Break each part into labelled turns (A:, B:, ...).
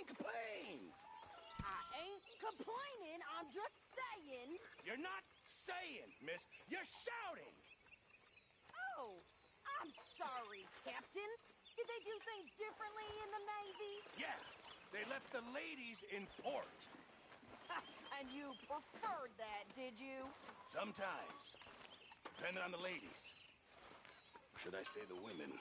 A: Complain, complain!
B: I ain't complaining, I'm just saying.
A: You're not saying, miss. You're shouting!
B: Oh, I'm sorry, Captain. Did they do things differently in the Navy?
A: Yeah, they left the ladies in port.
B: And you preferred that, did you?
A: Sometimes. Depending on the ladies. Or should I say the women?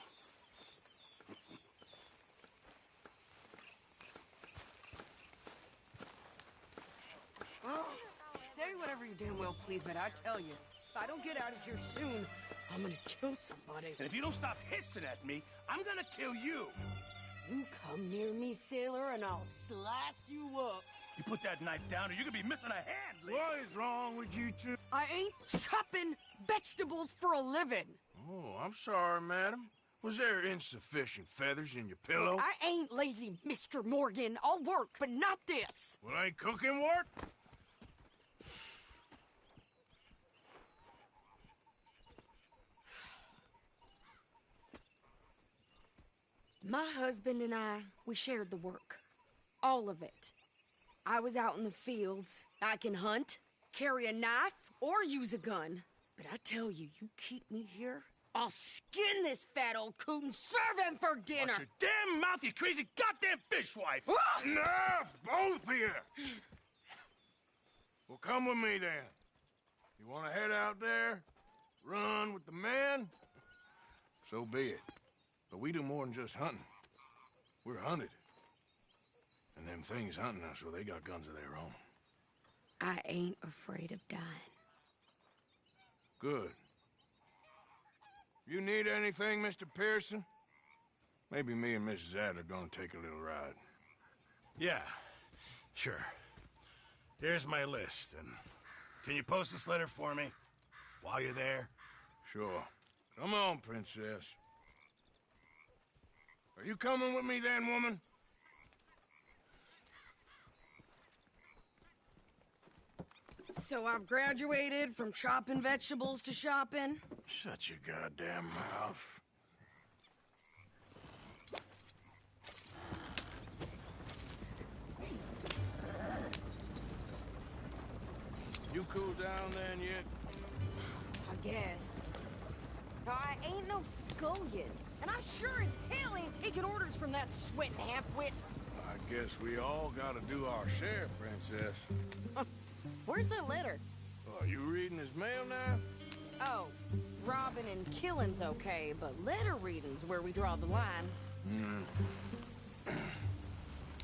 C: Oh, say whatever you damn well please, but I tell you, if I don't get out of here soon, I'm gonna kill somebody.
A: And if you don't stop hissing at me, I'm gonna kill you!
C: You come near me, sailor, and I'll slice you up.
A: You put that knife down or you're gonna be missing a hand, lady.
D: What is wrong with you two?
C: I ain't chopping vegetables for a living.
D: Oh, I'm sorry, madam. Was there insufficient feathers in your pillow?
C: I ain't lazy, Mr. Morgan. I'll work, but not this.
D: Well, ain't cooking work?
C: My husband and I, we shared the work. All of it. I was out in the fields. I can hunt, carry a knife, or use a gun. But I tell you, you keep me here, I'll skin this fat old coot and serve him for dinner!
A: Watch your damn mouth, you crazy goddamn fishwife!
D: Enough, both of you! Well, come with me, then. You want to head out there? Run with the men? So be it. But we do more than just hunting. We're hunted. And them things hunting us, well, they got guns of their own.
C: I ain't afraid of dying.
D: Good. You need anything, Mr. Pearson? Maybe me and Mrs. Adler gonna take a little ride.
A: Yeah, sure. Here's my list, and can you post this letter for me while you're there?
D: Sure. Come on, princess. Are you coming with me then, woman?
C: So I've graduated from chopping vegetables to shopping?
D: Shut your goddamn mouth. You cool down then yet?
C: I guess. I ain't no scullion, and I sure as hell ain't taking orders from that sweating half-wit.
D: I guess we all gotta do our share, princess.
B: Where's that letter?
D: Oh, are you reading his mail now?
B: Oh, robbing and killing's okay, but letter reading's where we draw the line.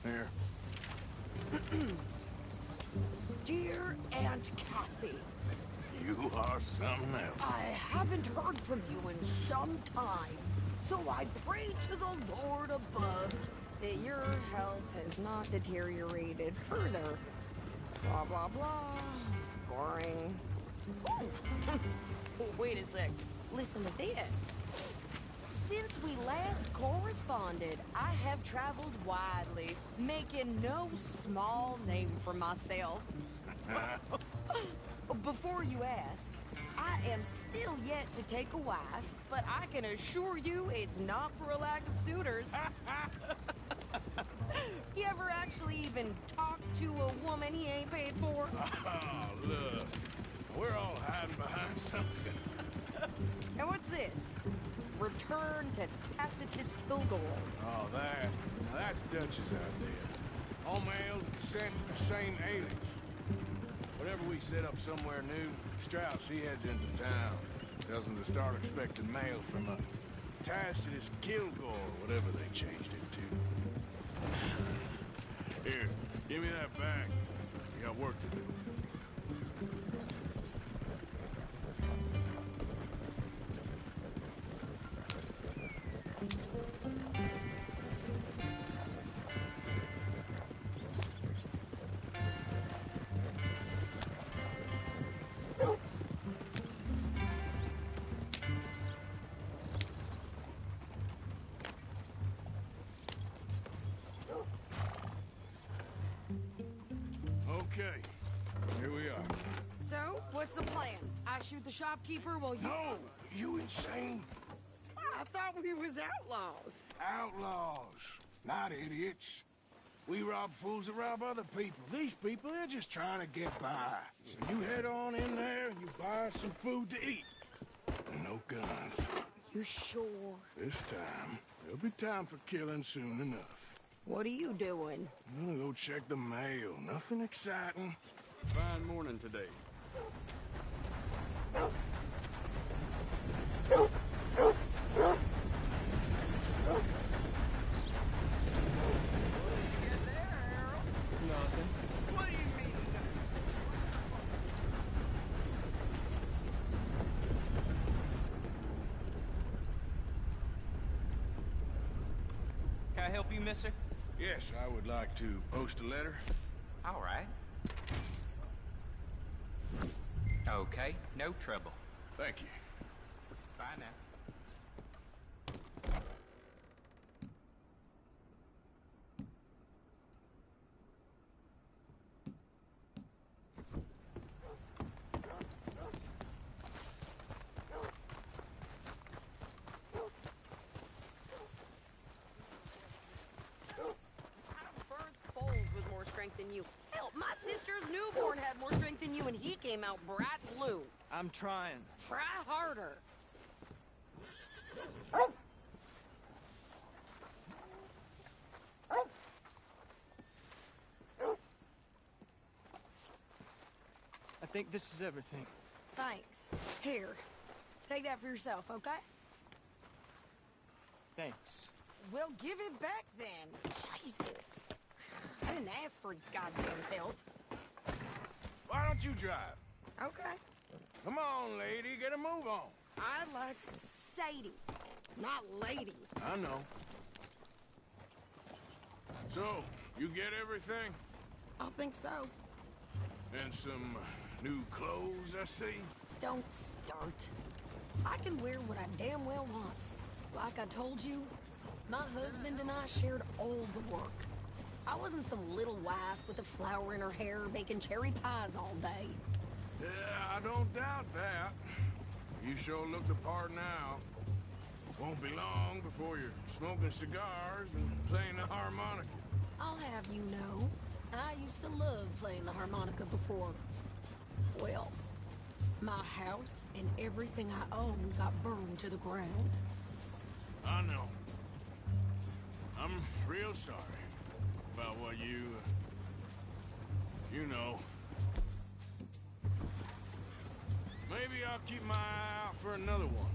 D: Here.
C: Dear Aunt Kathy,
D: You are something else.
C: I haven't heard from you in some time, so I pray to the Lord above that your health has not deteriorated further. Blah, blah, blah. It's boring. Ooh. Wait a sec. Listen to this.
B: Since we last corresponded, I have traveled widely, making no small name for myself. Before you ask, I am still yet to take a wife, but I can assure you it's not for a lack of suitors. You ever actually even talk to a woman he ain't paid for?
D: Oh, look. We're all hiding behind something.
B: And what's this? Return to Tacitus Kilgore.
D: Oh, now that's Dutch's idea. All mail sent to the same alias. Whenever we set up somewhere new, Strauss, he heads into town. Tells them to start expecting mail from a Tacitus Kilgore, whatever they changed it to. Here, give me that bag. We got work to do. Okay, here we are.
C: So, what's the plan? I shoot the shopkeeper while you...
D: No, you insane?
C: I thought we was outlaws.
D: Outlaws, not idiots. We rob fools that rob other people. These people, they're just trying to get by. So you head on in there and you buy some food to eat. And no guns.
C: You sure?
D: This time, there'll be time for killing soon enough.
C: What are you doing?
D: I'm gonna go check the mail. Nothing exciting.
E: Fine morning today. Nothing.
B: What do you mean?
F: Can I help you, mister?
D: Yes, I would like to post a letter.
F: All right. Okay, no trouble.
D: Thank you.
F: Bye now.
B: With more strength than you. Hell, my sister's newborn had more strength than you, and he came out bright blue.
F: I'm trying.
B: Try harder.
F: I think this is everything.
C: Thanks. Here. Take that for yourself, okay?
F: Thanks.
B: Well, give it back then. Jesus. I didn't ask for his goddamn help.
D: Why don't you drive?
C: Okay.
D: Come on, lady, get a move on.
C: I like Sadie, not lady.
D: I know. So, you get everything?
C: I think so.
D: And some new clothes, I see?
C: Don't start. I can wear what I damn well want. Like I told you, my husband and I shared all the work. I wasn't some little wife with a flower in her hair baking cherry pies all day.
D: Yeah, I don't doubt that. You sure look the part now. Won't be long before you're smoking cigars and playing the harmonica.
C: I'll have you know, I used to love playing the harmonica before. Well, my house and everything I owned got burned to the ground.
D: I know. I'm real sorry about what you know. Maybe I'll keep my eye out for another one.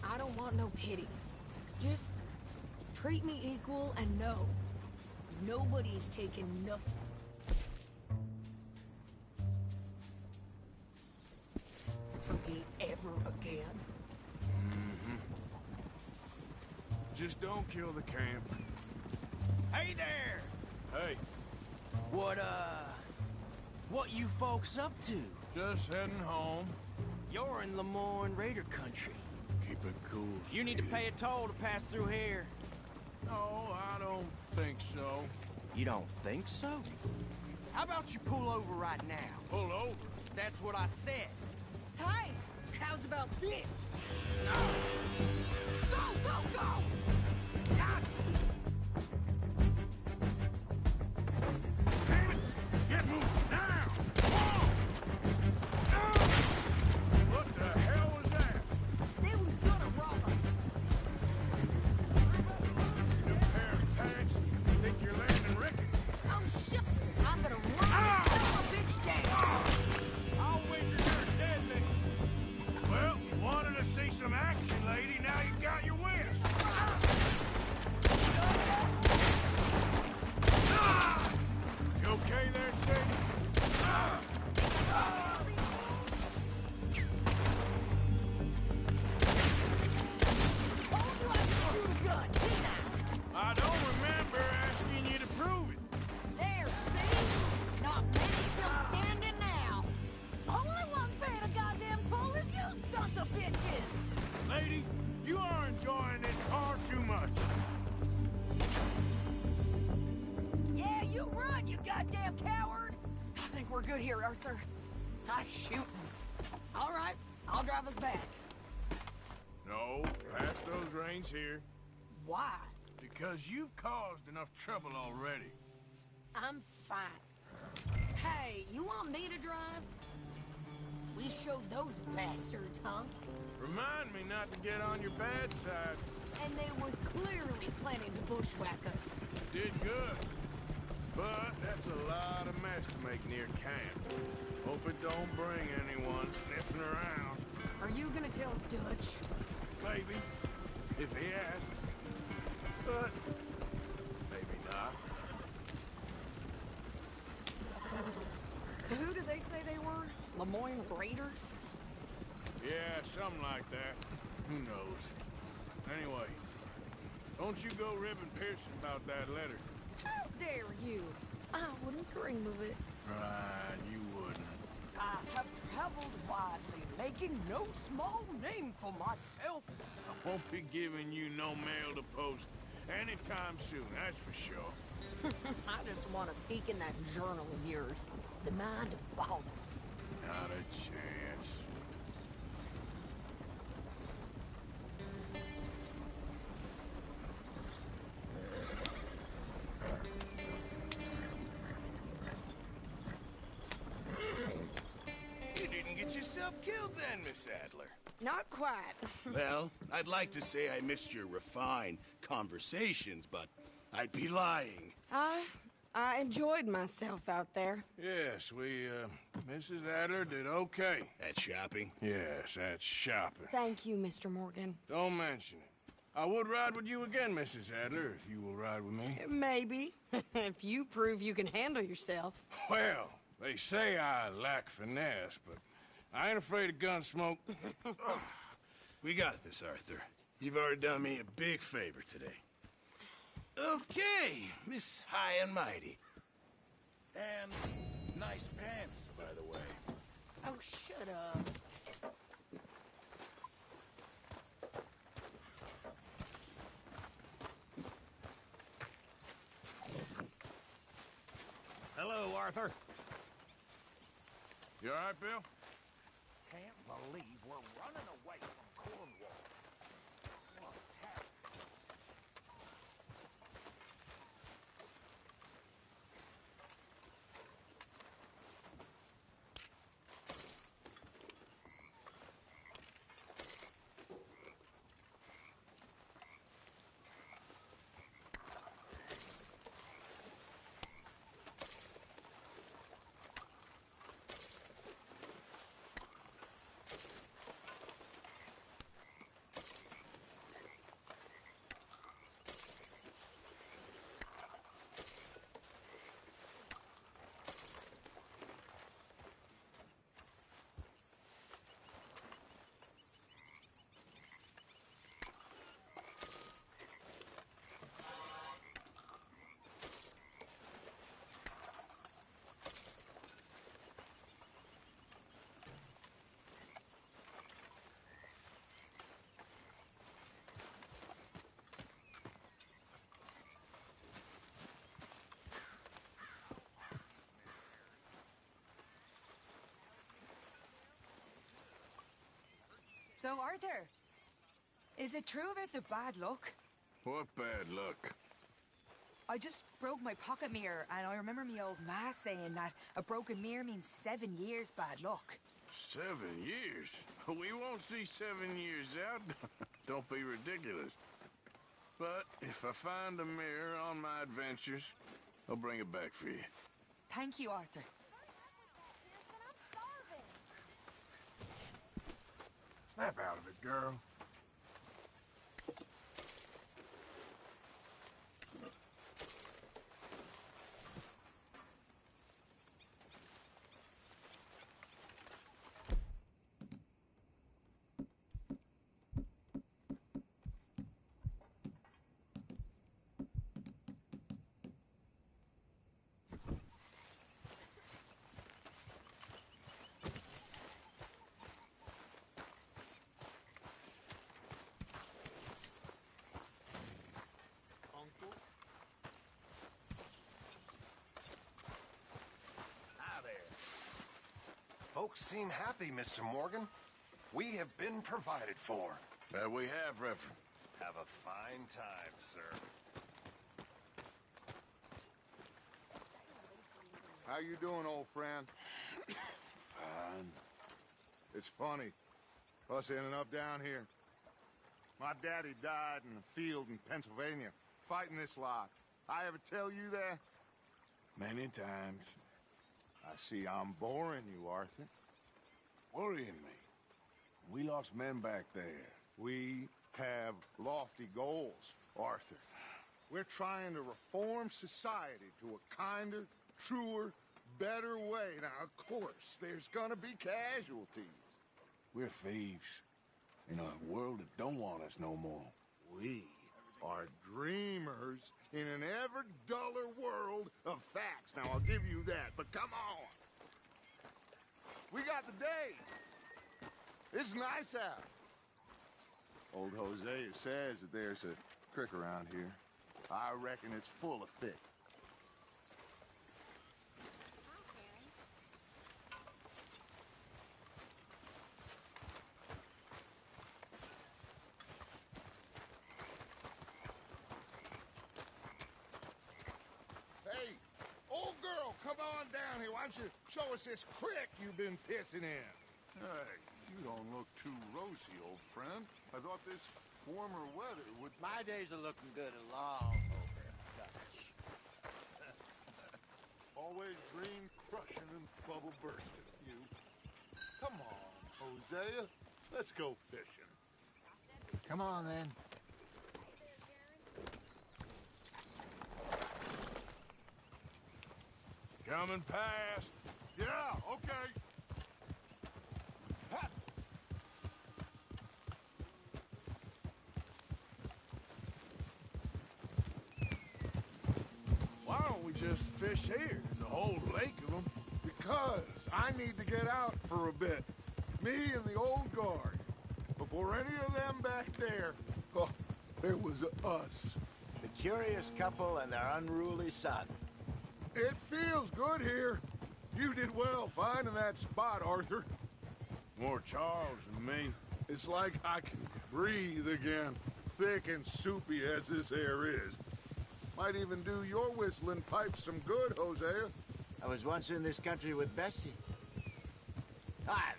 C: I don't want no pity. Just treat me equal and know nobody's taking nothing. From me ever again.
D: Just don't kill the camp.
G: Hey there!
D: Hey,
G: What you folks up to?
D: just heading home.
G: You're in Lemoyne Raider country.
D: Keep it cool,
G: You need to
D: sweetie.
G: pay a toll to pass through here.
D: No, I don't think so.
G: You don't think so? How about you pull over right now?
D: Pull over.
G: That's what I said.
B: Hey, how's about this? Go, go, go! God.
D: Damn it! Get moving now! Whoa! What the hell was that?
B: They was gonna rob us.
D: New pair of pants? You think you're landing Ricketts?
B: Oh, shit! I'm gonna run this son of a bitch down!
D: I'll wager you're dead then. Well, you wanted to see some action, lady. Now you got your wish. You okay there, Sadie?
B: Told you I could shoot a gun, didn't I?
D: I don't remember asking you to prove it.
B: There, see? Not many still standing now. Only one paying a goddamn toll is you sons of bitches!
D: Lady, you are enjoying this far too much.
B: Yeah, you run, you goddamn coward! I think we're good here, Arthur. I shoot. All right, I'll drive us back.
D: No, pass those reins here.
B: Why?
D: Because you've caused enough trouble already.
C: I'm fine. Hey, you want me to drive? We showed those bastards, huh?
D: Remind me not to get on your bad side.
C: And they was clearly planning to bushwhack us.
D: Did good. But that's a lot of mess to make near camp. Hope it don't bring anyone sniffing around.
C: Are you gonna tell Dutch?
D: Maybe. If he asks. But maybe not.
C: So who did they say they were? Lemoyne Raiders?
D: Yeah, something like that. Who knows? Anyway, don't you go ribbing Pearson about that letter.
C: How dare you? I wouldn't dream of it.
D: Right, you wouldn't.
G: I have traveled widely, making no small name for myself.
D: I won't be giving you no mail to post anytime soon, that's for sure.
C: I just want to peek in that journal of yours. The mind boggles.
D: Not a chance.
A: You didn't get yourself killed then, Miss Adler.
C: Not quite.
A: Well, I'd like to say I missed your refined conversations, but I'd be lying.
C: I enjoyed myself out there.
D: Yes, Mrs. Adler did okay.
A: At shopping?
D: Yes, that's shopping.
C: Thank you, Mr. Morgan.
D: Don't mention it. I would ride with you again, Mrs. Adler, if you will ride with me.
C: Maybe. If you prove you can handle yourself.
D: Well, they say I lack finesse, but I ain't afraid of gun smoke.
A: We got this, Arthur. You've already done me a big favor today. Okay, Miss High and Mighty. And nice pants, by the way.
C: Oh, shut up.
E: Hello, Arthur.
D: You all right, Bill?
H: Can't believe we're running away from Cornwall. What's happening?
I: So, Arthur, is it true about the bad luck?
D: What bad luck?
I: I just broke my pocket mirror, and I remember me old ma saying that a broken mirror means 7 years bad luck.
D: 7 years? We won't see 7 years out. Don't be ridiculous. But if I find a mirror on my adventures, I'll bring it back for you.
I: Thank you, Arthur.
D: Snap out of it, girl.
J: Folks seem happy, Mr. Morgan. We have been provided for.
D: We have, Reverend.
J: Have a fine time, sir.
D: How you doing, old friend? Fine. It's funny, us ending up down here. My daddy died in a field in Pennsylvania, fighting this lot. I ever tell you that? Many times. I see I'm boring you, Arthur. Worrying me. We lost men back there. We have lofty goals, Arthur. We're trying to reform society to a kinder, truer, better way. Now, of course, there's gonna be casualties. We're thieves in a world that don't want us no more. We are dreamers in an ever duller world of facts. Now, I'll give you that, but come on. We got the day. It's nice out. Old Hosea says that there's a creek around here. I reckon it's full of fish. Hey, old girl, come on down here. Why don't you show us this creek you've been pissing in? Hey, you don't look too rosy, old friend. I thought this warmer weather would...
H: My days are looking good and long over, Dutch.
D: Always dream crushing and bubble bursting, you. Come on, Hosea. Let's go fishing.
H: Come on, then.
D: Coming past. Yeah, okay. Ha! Why don't we just fish here? There's a whole lake of them. Because I need to get out for a bit. Me and the old guard. Before any of them back there, oh, there was us.
H: The curious couple and their unruly son.
D: It feels good here. You did well finding that spot, Arthur. More Charles than me. It's like I can breathe again, thick and soupy as this air is. Might even do your whistling pipes some good, Hosea.
H: I was once in this country with Bessie. Ah,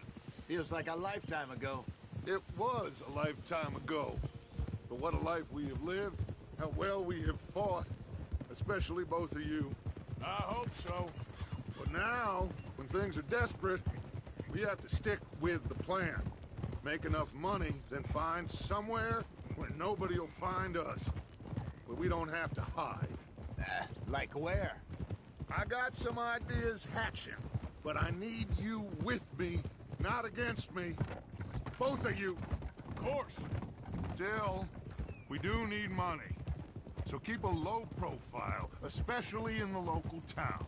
H: feels like a lifetime ago.
D: It was a lifetime ago. But what a life we have lived, how well we have fought, especially both of you. I hope so. But now, when things are desperate, we have to stick with the plan. Make enough money, then find somewhere where nobody will find us. Where we don't have to hide.
H: Like where?
D: I got some ideas hatching, but I need you with me, not against me. Both of you. Of course. Still, we do need money. So keep a low profile, especially in the local town.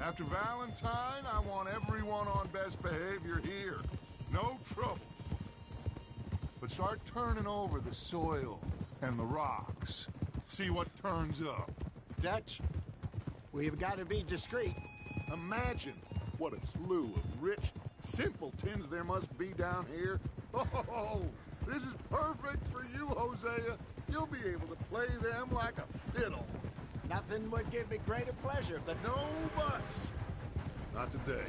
D: After Valentine, I want everyone on best behavior here. No trouble. But start turning over the soil and the rocks. See what turns up.
H: Dutch, we've got to be discreet.
D: Imagine what a slew of rich simpletons there must be down here. Oh, this is perfect for you, Hosea. You'll be able to play them like a fiddle.
H: Nothing would give me greater pleasure, but
D: No buts. Not today.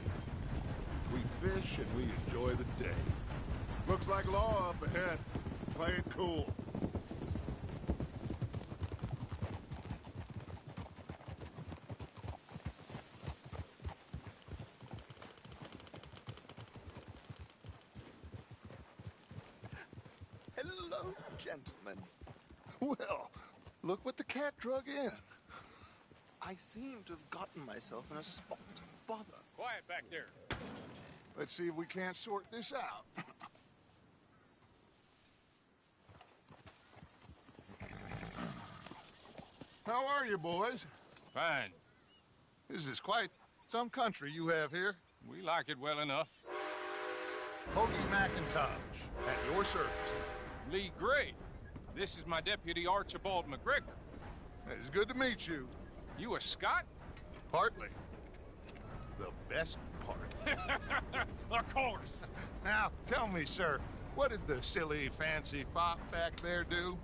D: We fish and we enjoy the day. Looks like law up ahead. Play it cool.
J: Hello, gentlemen.
D: Well, look what the cat drug in.
J: I seem to have gotten myself in a spot of bother.
D: Quiet back there. Let's see if we can't sort this out. How are you, boys?
K: Fine.
D: This is quite some country you have here.
K: We like it well enough.
D: Hoagie McIntosh, at your service.
K: Lee Gray. This is my deputy Archibald McGregor.
D: It's good to meet you.
K: You a Scot?
D: Partly. The best part.
K: Of course.
D: Now, tell me, sir, what did the silly, fancy fop back there do?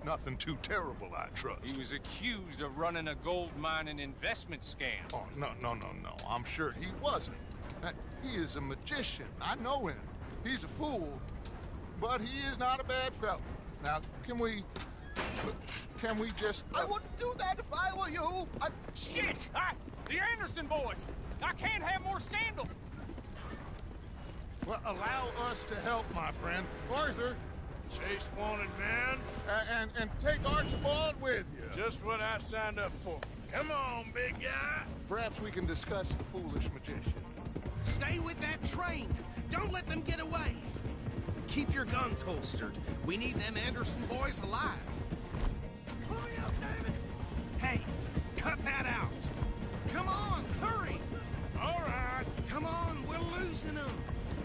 L: Nothing too terrible, I trust.
K: He was accused of running a gold mining investment scam.
L: Oh, no. I'm sure he wasn't. He is a magician. I know him. He's a fool, but he is not a bad fellow. Now, can we just...
J: I wouldn't do that if I were you.
K: Shit! The Anderson boys! I can't have more scandal!
L: Well, allow us to help, my friend. Arthur!
D: Chase wanted man.
L: And take Archibald with you.
D: Just what I signed up for. Come on, big guy.
L: Perhaps we can discuss the foolish magician.
M: Stay with that train. Don't let them get away. Keep your guns holstered. We need them Anderson boys alive. Hurry up, David. Hey, cut that out. Come on, hurry.
D: All right.
M: Come on, we're losing them.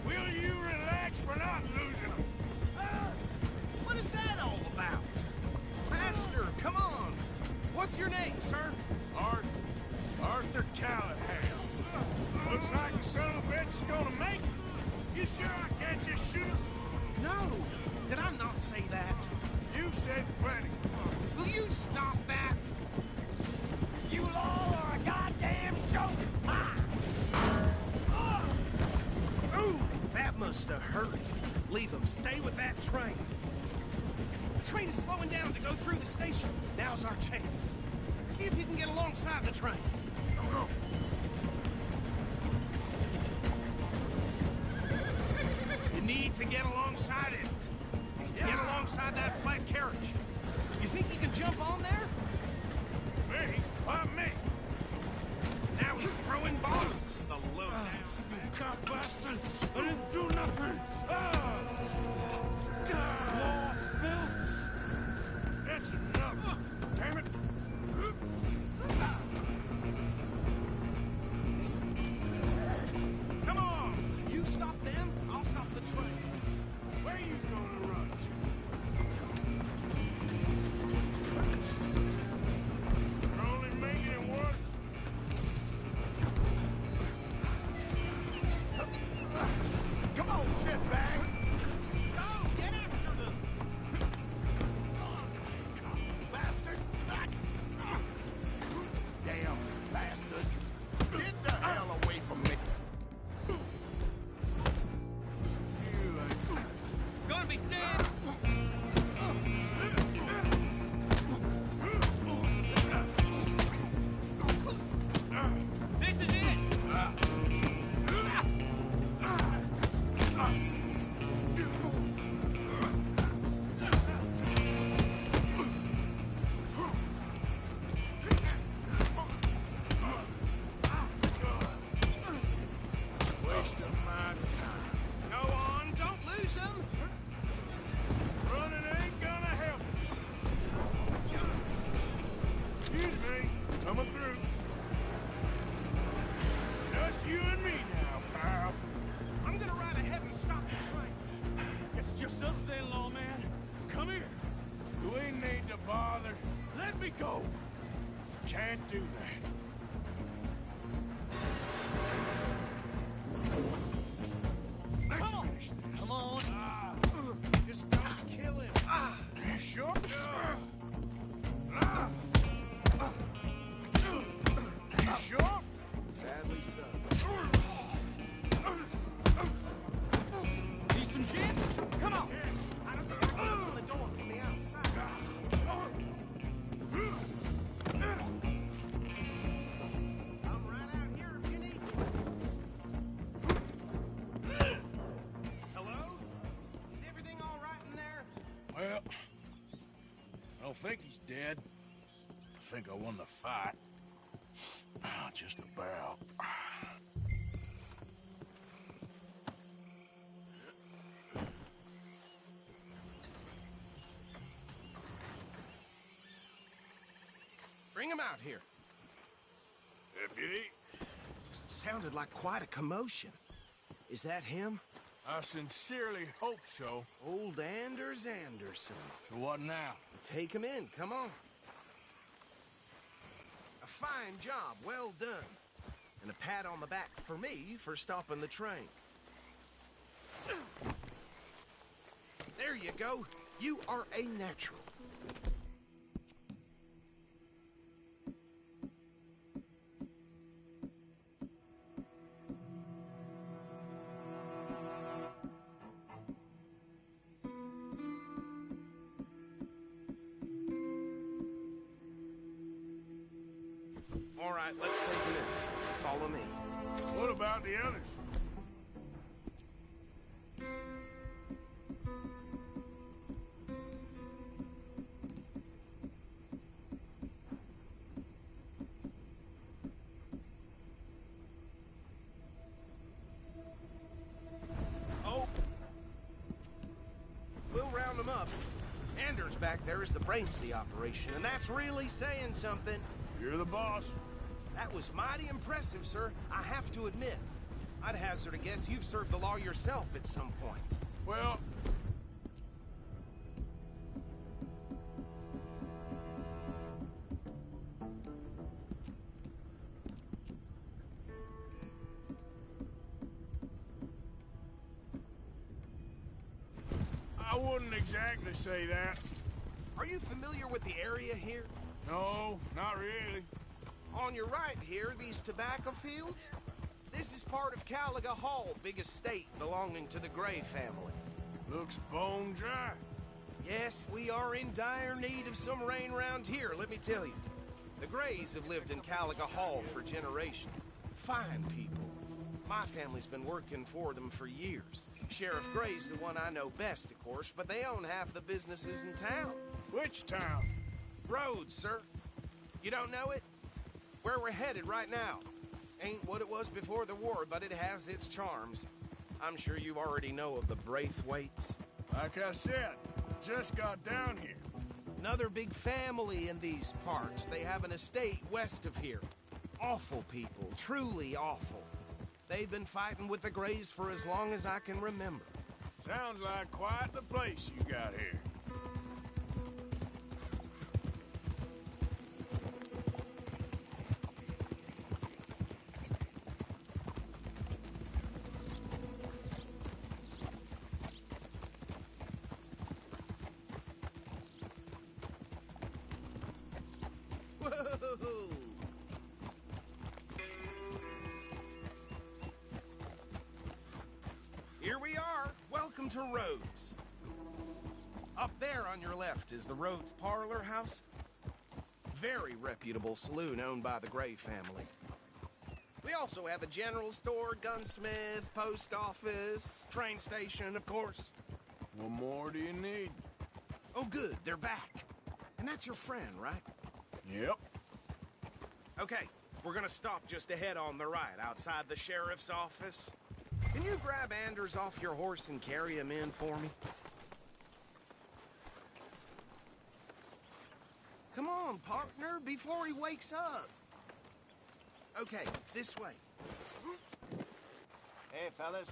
D: Will you relax? We're not losing them.
M: What is that all about? Faster, come on. What's your name, sir?
D: Arthur Callahan. Looks like the son of a bitch is gonna make it. You sure I can't just shoot him?
M: No. Did I not say that?
D: You've said plenty.
M: Will you stop that?
K: You all are a goddamn joke!
M: Ooh, that must have hurt. Leave him. Stay with that train. The train is slowing down to go through the station. Now's our chance. See if you can get alongside the train. You need to get alongside it. Get alongside that flat carriage. You think you can jump on there?
D: Me? Why me?
M: Now he's throwing bombs. The loads.
D: You cop bastard! I didn't do nothing! That's enough! Damn it!
M: Come on! You stop them, I'll stop the train.
D: Where you gonna run to? You're only making it worse.
H: Come on, shitbag!
M: Go! Get after them!
H: Bastard! Damn bastard! Get the hell away from me!
M: Gonna be dead! This is it!
D: Wasting my time.
M: Go on, don't lose them!
D: Running ain't gonna help. Excuse me, coming through. Just you and me now, pal.
M: I'm gonna ride ahead and stop the train.
K: It's just us then, lawman. Come here.
D: Do we need to bother?
K: Let me go.
D: Can't do that. Let's finish this.
K: Come on.
M: Just don't kill him.
D: You sure? You sure?
M: Sadly so. Need some gin? Come on. I don't think I can open the door from the outside. I'm right out here if you need me. Hello? Is everything all right in there?
D: Well, I don't think he's dead. I think I won the fight. Just about.
M: Bring him out here.
D: Deputy?
M: Sounded like quite a commotion. Is that him?
D: I sincerely hope so.
M: Old Anders Anderson.
D: So what now?
M: Take him in, come on. A fine job, well done. And a pat on the back for me for stopping the train. There you go. You are a natural.
D: What about the others?
M: Oh. We'll round them up. Anders back there is the brains of the operation, and that's really saying something.
D: You're the boss.
M: That was mighty impressive, sir. I have to admit. I'd hazard a guess you've served the law yourself at some point.
D: Well... I wouldn't exactly say that.
M: Are you familiar with the area here?
D: No, not really.
M: On your right here, these tobacco fields? This is part of Caliga Hall, big estate belonging to the Gray family.
D: Looks bone dry.
M: Yes, we are in dire need of some rain round here, let me tell you. The Grays have lived in Caliga Hall for generations. Fine people. My family's been working for them for years. Sheriff Gray's the one I know best, of course, but they own half the businesses in town.
D: Which town?
M: Rhodes, sir. You don't know it? Where we're headed right now. Ain't what it was before the war, but it has its charms. I'm sure you already know of the Braithwaites.
D: Like I said, just got down here.
M: Another big family in these parts. They have an estate west of here. Awful people, truly awful. They've been fighting with the Grays for as long as I can remember.
D: Sounds like quite the place you got here.
M: Here we are. Welcome to Rhodes. Up there on your left is the Rhodes Parlor House. Very reputable saloon owned by the Gray family. We also have a general store, gunsmith, post office, train station, of course.
D: What more do you need?
M: Oh, good. They're back. And that's your friend, right?
D: Yep.
M: Okay, we're gonna stop just ahead on the right, outside the sheriff's office. Can you grab Anders off your horse and carry him in for me? Come on, partner, before he wakes up. Okay, this way.
H: Hey, fellas.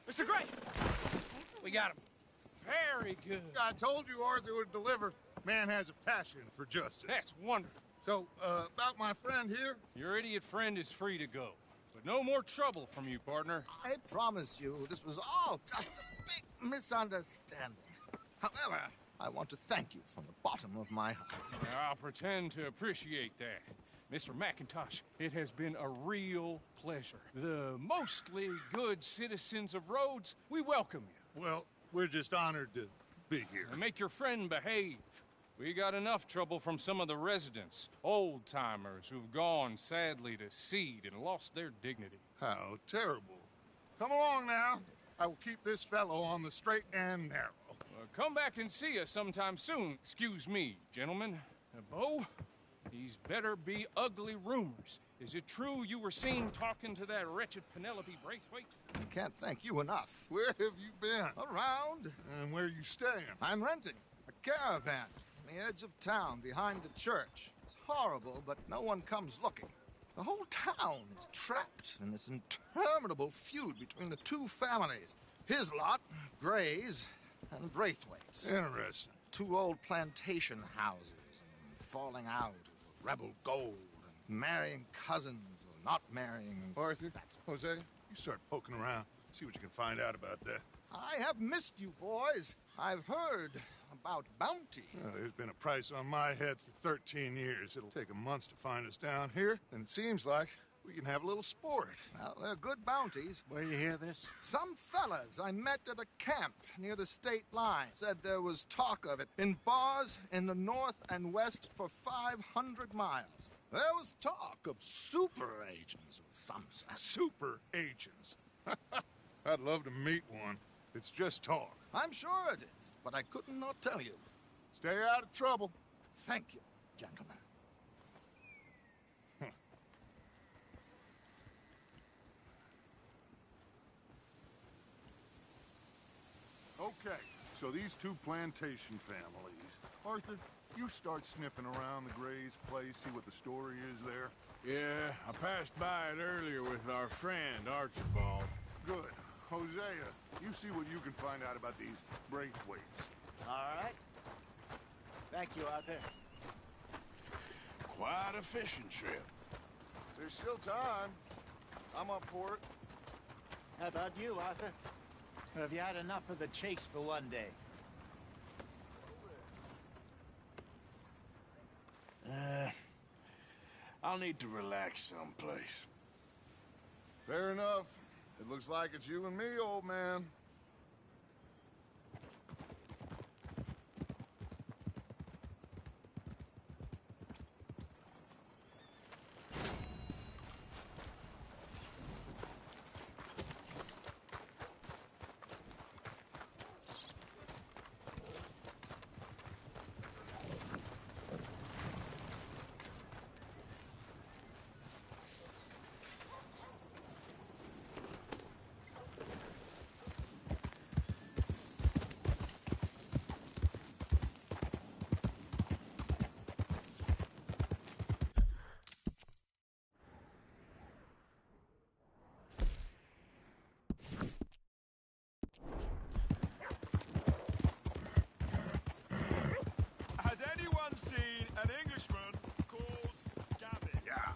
K: Mr. Gray! We got him. Very good.
L: I told you Arthur would deliver. Man has a passion for justice.
K: That's wonderful.
L: So, about my friend here?
K: Your idiot friend is free to go. But no more trouble from you, partner.
N: I promise you, this was all just a big misunderstanding. However, I want to thank you from the bottom of my heart.
K: I'll pretend to appreciate that. Mr. McIntosh, it has been a real pleasure. The mostly good citizens of Rhodes, we welcome you.
L: Well, we're just honored to be here.
K: And make your friend behave. We got enough trouble from some of the residents, old-timers who've gone, sadly, to seed and lost their dignity.
L: How terrible. Come along now. I will keep this fellow on the straight and narrow.
K: Come back and see us sometime soon. Excuse me, gentlemen. Bo, these better be ugly rumors. Is it true you were seen talking to that wretched Penelope Braithwaite?
N: I can't thank you enough.
L: Where have you been?
N: Around.
L: And where are you staying?
N: I'm renting a caravan on the edge of town behind the church. It's horrible, but no one comes looking. The whole town is trapped in this interminable feud between the two families. His lot, Gray's, and Braithwaite's.
L: Interesting.
N: Two old plantation houses, and falling out over rebel gold, and marrying cousins or not marrying.
L: Arthur, Jose, you start poking around. See what you can find out about that.
N: I have missed you, boys. I've heard about bounty.
L: There's been a price on my head for 13 years. It'll take a month to find us down here, and it seems like we can have a little sport.
N: Well, they're good bounties.
H: Where you hear this?
N: Some fellas I met at a camp near the state line said there was talk of it in bars in the north and west for 500 miles. There was talk of super agents of some sort.
L: Super agents. I'd love to meet one. It's just talk.
N: I'm sure it is, but I couldn't not tell you.
L: Stay out of trouble.
N: Thank you, gentlemen.
L: Okay, so these two plantation families. Arthur, you start sniffing around the Gray's place, see what the story is there.
D: Yeah, I passed by it earlier with our friend, Archibald.
L: Good. Hosea, you see what you can find out about these Braithwaites.
H: All right. Thank you, Arthur.
D: Quite a fishing trip.
L: There's still time. I'm up for it.
H: How about you, Arthur? Or have you had enough of the chase for one day?
D: I'll need to relax someplace.
L: Fair enough. It looks like it's you and me, old man.
O: Has anyone seen an Englishman called Gavin?
D: Yeah.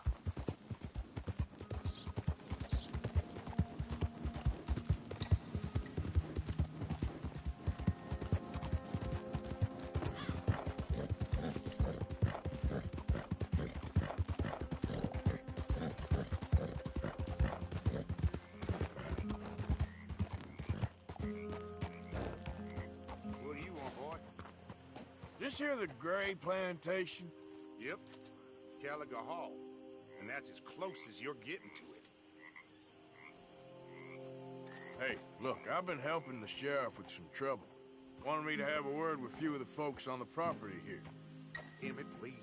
J: What do you want, boy?
D: This here the Gray plantation?
J: Yep. Gallagher Hall. And that's as close as you're getting to it.
D: Hey, look, I've been helping the sheriff with some trouble. Wanted me to have a word with a few of the folks on the property here.
J: Emmett Lee.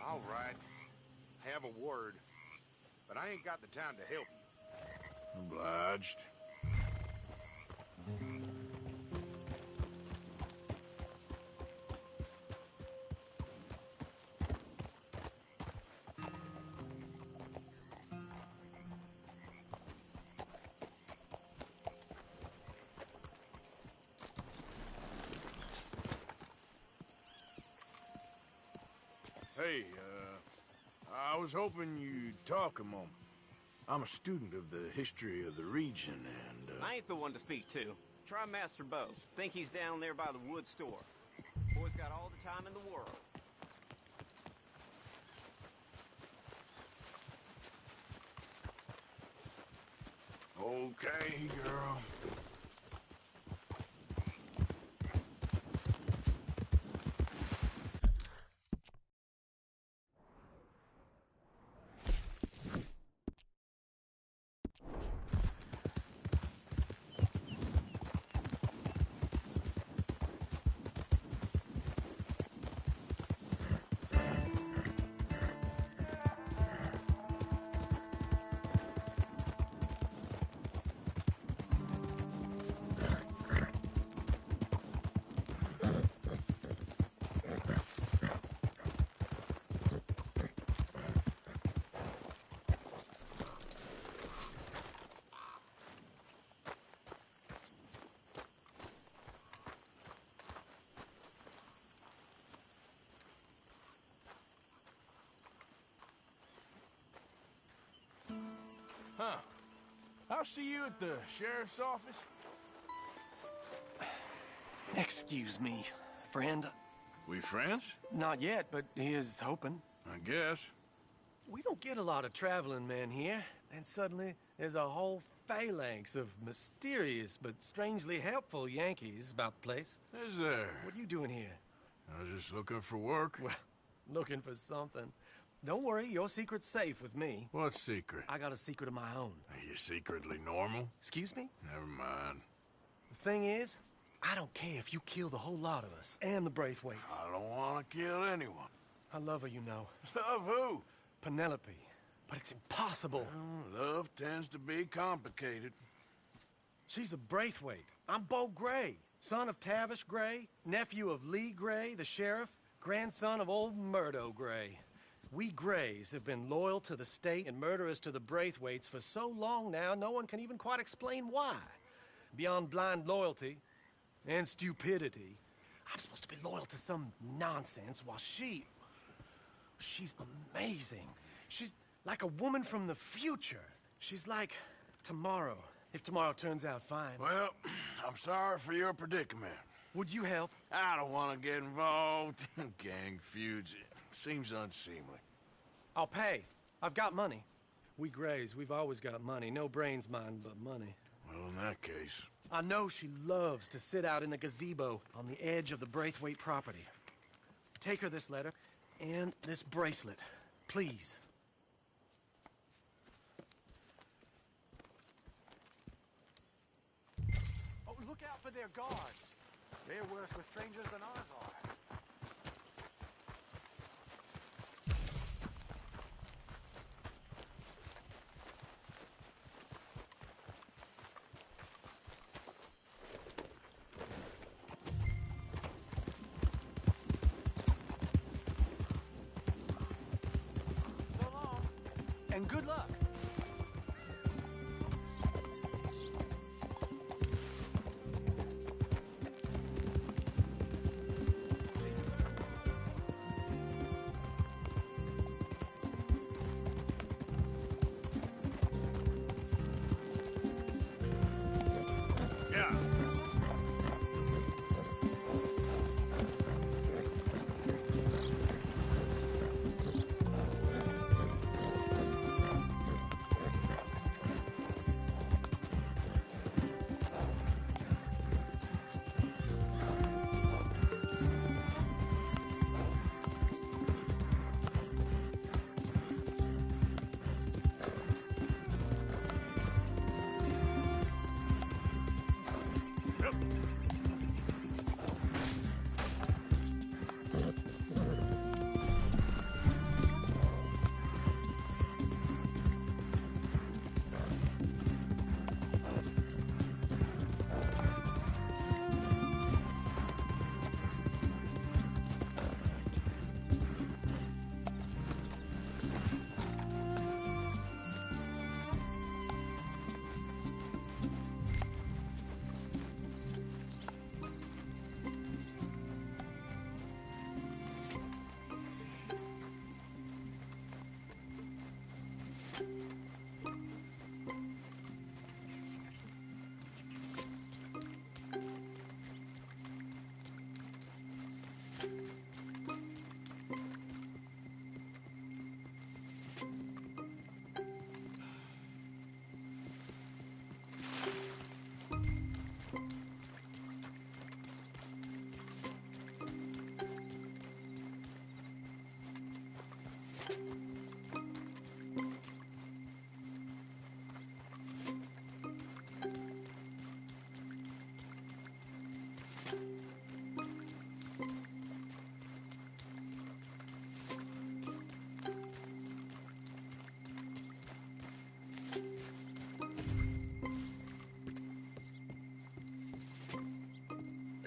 J: All right. Have a word. But I ain't got the time to help you.
D: Obliged. Hey, I was hoping you'd talk a moment. I'm a student of the history of the region, and,
P: I ain't the one to speak to. Try Master Bo. Think he's down there by the wood store. Boy's got all the time in the world.
D: Okay, girl. Huh. I'll see you at the sheriff's office.
M: Excuse me, friend.
D: We friends?
M: Not yet, but he is hoping.
D: I guess.
M: We don't get a lot of traveling men here, and suddenly there's a whole phalanx of mysterious but strangely helpful Yankees about the place.
D: Is there?
M: What are you doing here?
D: I was just looking for work.
M: Well, looking for something. Don't worry, your secret's safe with me.
J: What secret?
M: I got a secret of my own.
J: Are you secretly normal?
M: Excuse me?
J: Never mind.
M: The thing is, I don't care if you kill the whole lot of us and the Braithwaites.
J: I don't want to kill anyone.
M: I love her, you know.
J: Love who?
M: Penelope. But it's impossible.
J: Well, love tends to be complicated.
M: She's a Braithwaite. I'm Beau Gray, son of Tavish Gray, nephew of Lee Gray, the sheriff, grandson of old Murdo Gray. We Grays have been loyal to the state and murderous to the Braithwaites for so long now, no one can even quite explain why. Beyond blind loyalty and stupidity, I'm supposed to be loyal to some nonsense while she's amazing. She's like a woman from the future. She's like tomorrow, if tomorrow turns out fine.
J: Well, I'm sorry for your predicament.
M: Would you help?
J: I don't want to get involved in gang feuds. Seems unseemly.
M: I'll pay. I've got money. We Grays, we've always got money. No brains, mind, but money.
J: Well, in that case...
M: I know she loves to sit out in the gazebo on the edge of the Braithwaite property. Take her this letter and this bracelet, please. Oh, look out for their guards. They're worse with strangers than ours are. And good luck.
J: Yeah.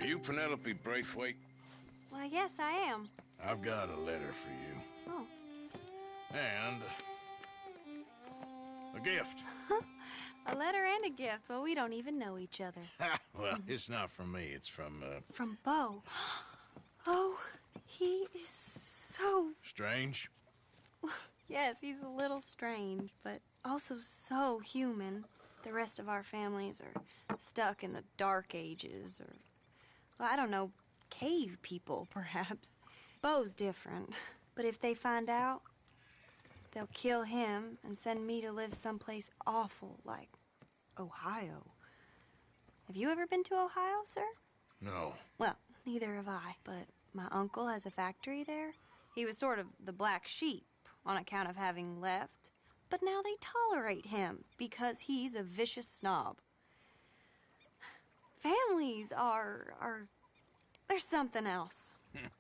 J: Are you Penelope Braithwaite?
Q: Why, yes, I am.
J: I've got a letter for you.
Q: Oh.
J: And a gift.
Q: A letter and a gift. Well, we don't even know each other.
J: Well, it's not from me. It's from,
Q: From Beau. Oh, he is so...
J: Strange?
Q: Yes, he's a little strange, but also so human. The rest of our families are stuck in the Dark Ages, or, well, I don't know, cave people, perhaps. Beau's different. But if they find out, they'll kill him and send me to live someplace awful like Ohio. Have you ever been to Ohio, sir?
J: No.
Q: Well, neither have I, but my uncle has a factory there. He was sort of the black sheep, on account of having left, but now they tolerate him because he's a vicious snob. Families are there's something else.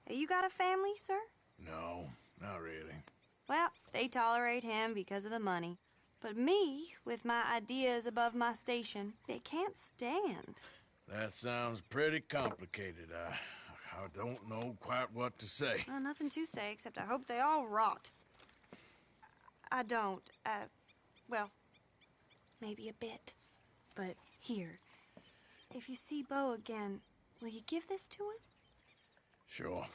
Q: You got a family, sir?
D: No, not really.
Q: Well, they tolerate him because of the money. But me, with my ideas above my station, they can't stand.
D: That sounds pretty complicated. I don't know quite what to say.
Q: Well, nothing to say, except I hope they all rot. I don't. Well, maybe a bit. But here, if you see Beau again, will you give this to him?
D: Sure.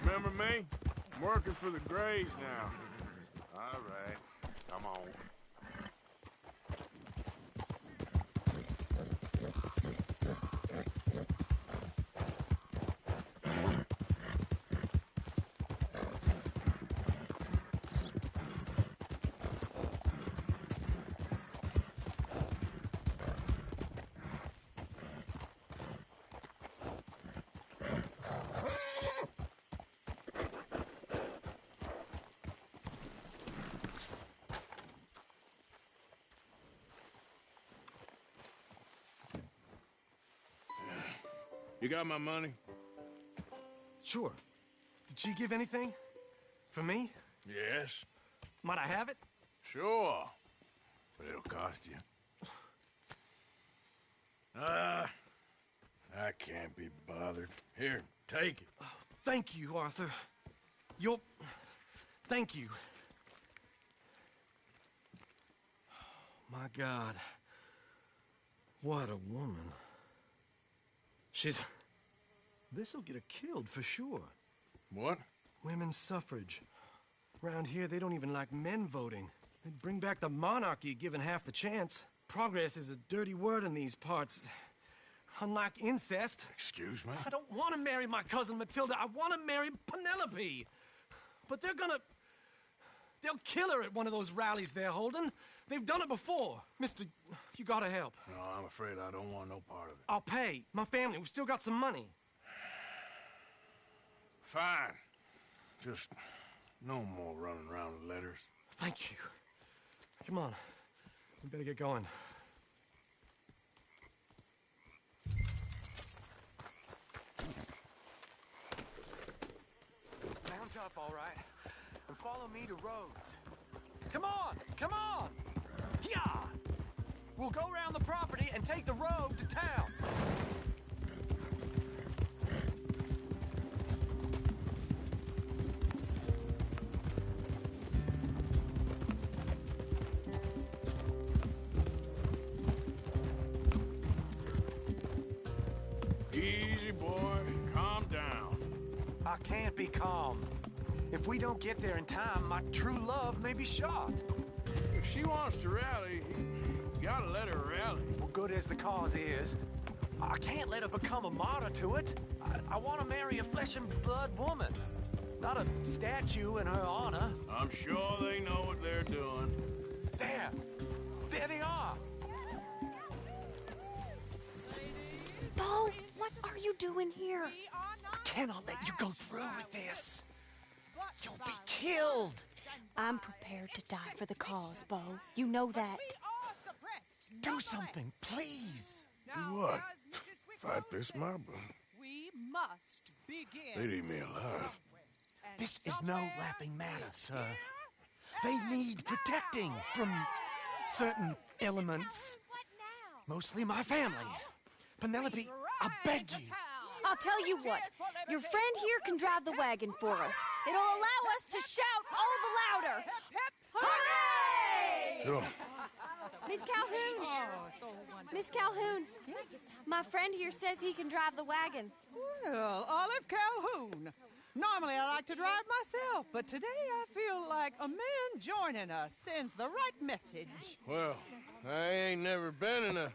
D: Remember me? I'm working for the Grays now.
J: All right, come on.
D: You got my money?
M: Sure. Did she give anything? For me?
D: Yes.
M: Might I have it?
D: Sure. But it'll cost you. I can't be bothered. Here, take it.
M: Oh, thank you, Arthur. You'll... Thank you. My God. What a woman. She's... This'll get her killed for sure.
D: What?
M: Women's suffrage. Around here, they don't even like men voting. They'd bring back the monarchy given half the chance. Progress is a dirty word in these parts. unlike incest.
A: Excuse me?
M: I don't want to marry my cousin Matilda. I want to marry Penelope. But they'll kill her at one of those rallies they're holding. They've done it before. Mister, you gotta help.
A: No, I'm afraid I don't want no part of it.
M: I'll pay. My family, we've still got some money.
A: Fine. Just no more running around with letters.
M: Thank you. Come on. We better get going.
R: Mount up, all right, and follow me to Rhodes. Come on, come on! Yeah! We'll go around the property and take the road to town.
D: Easy, boy. Calm down.
R: I can't be calm. If we don't get there in time, my true love may be shot.
D: If she wants to rally, you gotta let her rally.
R: Well, good as the cause is, I can't let her become a martyr to it. I want to marry a flesh and blood woman, not a statue in her honor.
D: I'm sure they know what they're doing.
R: There they are.
Q: Bo, what are you doing here?
R: I cannot let you go through with this. You'll be killed.
Q: I'm prepared to die for the cause, Bo. You know that.
R: Do something, please.
A: Do what? Fight this mob?
G: We must begin.
A: They'd eat me alive.
R: This is no laughing matter, sir. They need protecting from certain elements. Mostly my family. Penelope, I beg you.
Q: I'll tell you what. Your friend here can drive the wagon for us. It'll allow us to shout all the louder. Hooray!
A: Sure.
Q: Miss Calhoun. Miss Calhoun. My friend here says he can drive the wagon.
G: Well, Olive Calhoun. Normally I like to drive myself, but today I feel like a man joining us sends the right message.
D: Well, I ain't never been in a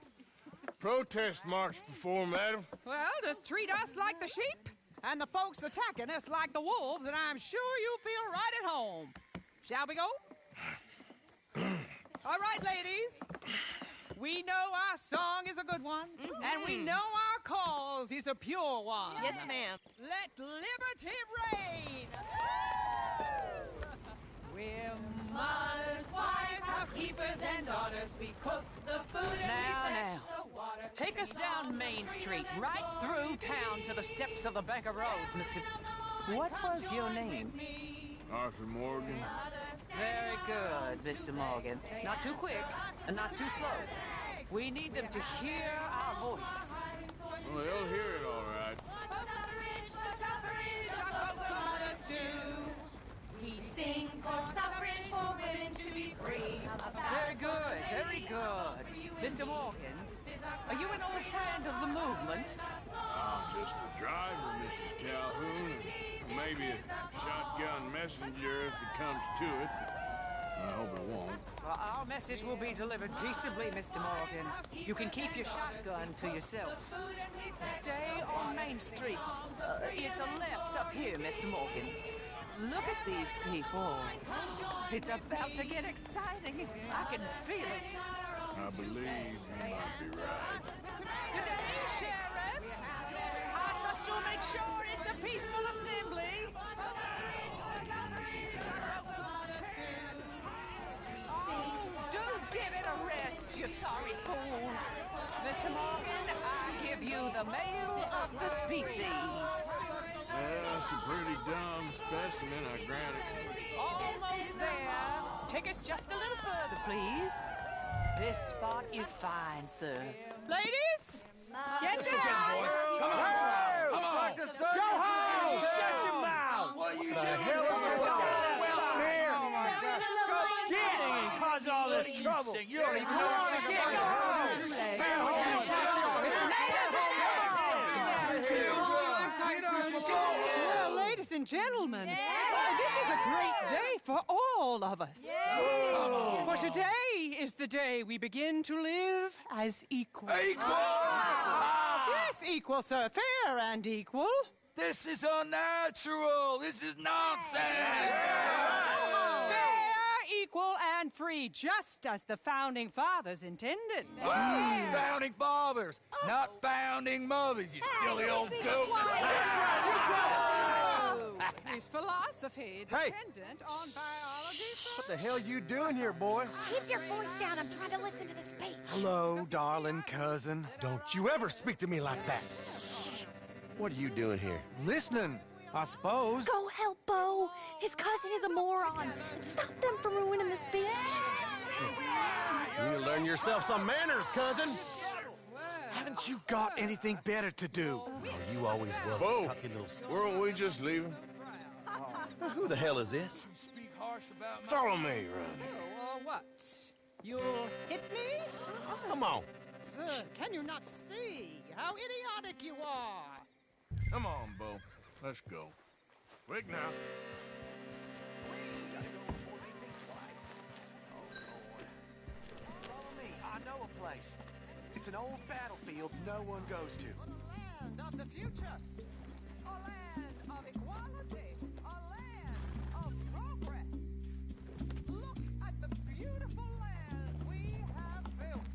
D: protest march before, madam.
G: Well, just treat us like the sheep, and the folks attacking us like the wolves, and I'm sure you feel right at home. Shall we go? All right, ladies. We know our song is a good one, and we know our cause is a pure one.
B: Yes, ma'am.
G: Let liberty reign! We're mothers, wives, housekeepers, and daughters. We cook the food and we fetch the water.
S: Take us down Main Street, right through town to the steps of the Bank of Rhodes, Mr. What was your name?
D: Arthur Morgan.
S: Very good, Mr. Morgan. Not too quick and not too slow. We need them to hear our voice.
D: Well, they'll hear it all right.
B: We sing for suffrage, for women to be free.
S: Very good, very good. Mr. Morgan, are you an old friend of the movement?
D: I'm just a driver, Mrs. Calhoun, and maybe a shotgun messenger if it comes to it. I hope it won't.
S: Well, our message will be delivered peaceably, Mr. Morgan. You can keep your shotgun to yourself. Stay on Main Street. It's a left up here, Mr. Morgan. Look at these people. It's about to get exciting. I can feel it.
D: I believe you might be right.
S: Good day, Sheriff. I trust you'll make sure it's a peaceful assembly. Oh, do give it a rest, you sorry fool. Mr. Morgan, I give you the male of the species.
D: Well, that's a pretty dumb specimen, I grant it.
S: Almost there. Take us just a little further, please. This spot is fine, sir.
G: Ladies, get down!
R: Come on! Go home! Shut your mouth! What you doing? Hell is going on? Well, here! Oh, my God. Go shitting and cause all this trouble. You don't even know what you're getting. Go
G: Well, ladies and gentlemen, this is a great day for all of us. For today is the day we begin to live as equals.
R: Equals!
G: Yes, equal, sir. Fair and equal.
R: This is unnatural. This is nonsense.
G: Fair, equal, and free, just as the Founding Fathers intended.
R: Founding fathers, not founding mothers, you silly old goat.
G: Is philosophy dependent on biology, sir?
T: What the hell you doing here, boy?
U: Keep your voice down. I'm trying to listen to the speech.
T: Hello, darling cousin. Don't you ever speak to me like that. What are you doing here? Listening, I suppose.
Q: Go help Bo. His cousin is a moron. And stop them from ruining the speech.
T: You need to learn yourself some manners, cousin. Haven't you got anything better to do? Oh, you always will.
D: Bo, weren't we just leaving?
T: Who the hell is this?
D: Follow me, Ronnie.
G: What? You'll hit me?
T: Come on.
G: Sir, can you not see how idiotic you are?
D: Come on, Bo. Let's go. Quick now.
T: Follow me. I know a place. It's an old battlefield no one goes to.
G: A land of the future. A land of equality. A land of progress. Look at the beautiful land we have built.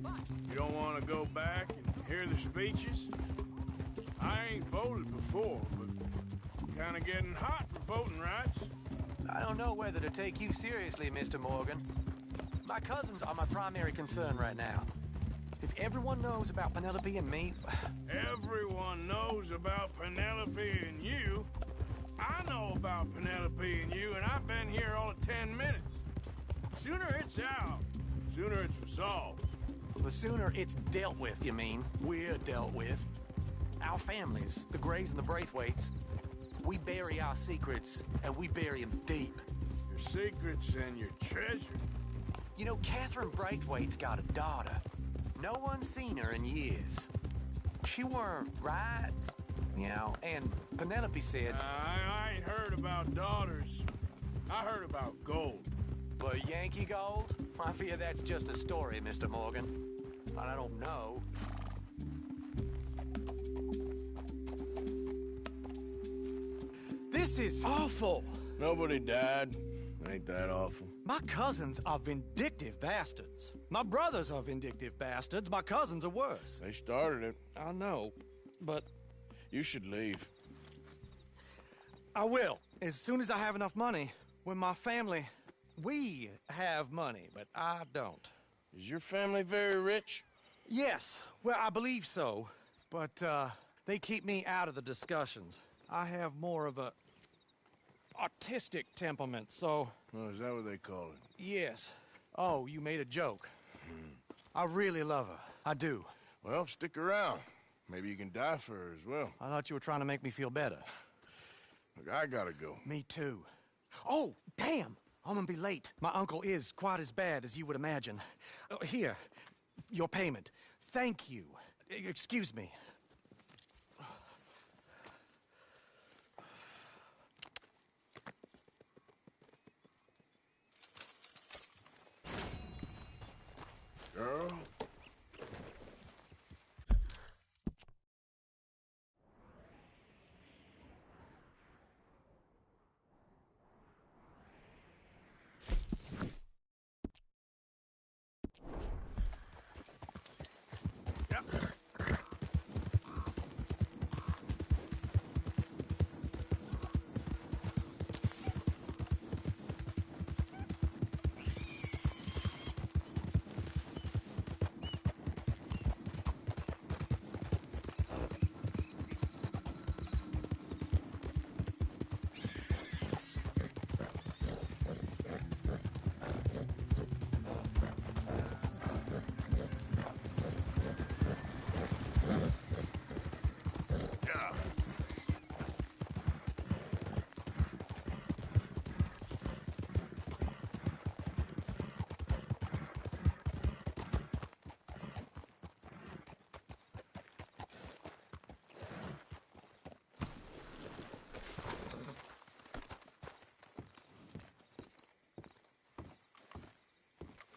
G: But
D: You don't want to go back and hear the speeches? I ain't voted before, but kind of getting hot for voting rights.
T: I don't know whether to take you seriously, Mr. Morgan. My cousins are my primary concern right now. If everyone knows about Penelope and me...
D: Everyone knows about Penelope and you. I know about Penelope and you, and I've been here all of 10 minutes. Sooner it's out, sooner it's resolved.
T: The sooner it's dealt with, you mean? We're dealt with. Our families, the Grays and the Braithwaites, we bury our secrets, and we bury them deep.
D: Your secrets and your treasure.
T: You know, Catherine Braithwaite's got a daughter. No one's seen her in years. She weren't right, you know, and Penelope said...
D: I ain't heard about daughters. I heard about gold.
T: But Yankee gold? I fear that's just a story, Mr. Morgan. But I don't know. This is awful.
D: Nobody died. Ain't that awful?
T: My cousins are vindictive bastards. My brothers are vindictive bastards. My cousins are worse.
D: They started it.
T: I know, but...
D: You should leave.
T: I will, as soon as I have enough money. When my family... We have money, but I don't.
D: Is your family very rich?
T: Yes, well, I believe so. But, they keep me out of the discussions. I have more of a... artistic temperament, so...
D: Oh, is that what they call it?
T: Yes. Oh, you made a joke. I really love her. I do.
D: Well, stick around. Maybe you can die for her as well.
T: I thought you were trying to make me feel better.
D: Look, I gotta go.
T: Me too. Oh, damn! I'm gonna be late. My uncle is quite as bad as you would imagine. Here, your payment. Thank you. Excuse me.
D: Girl?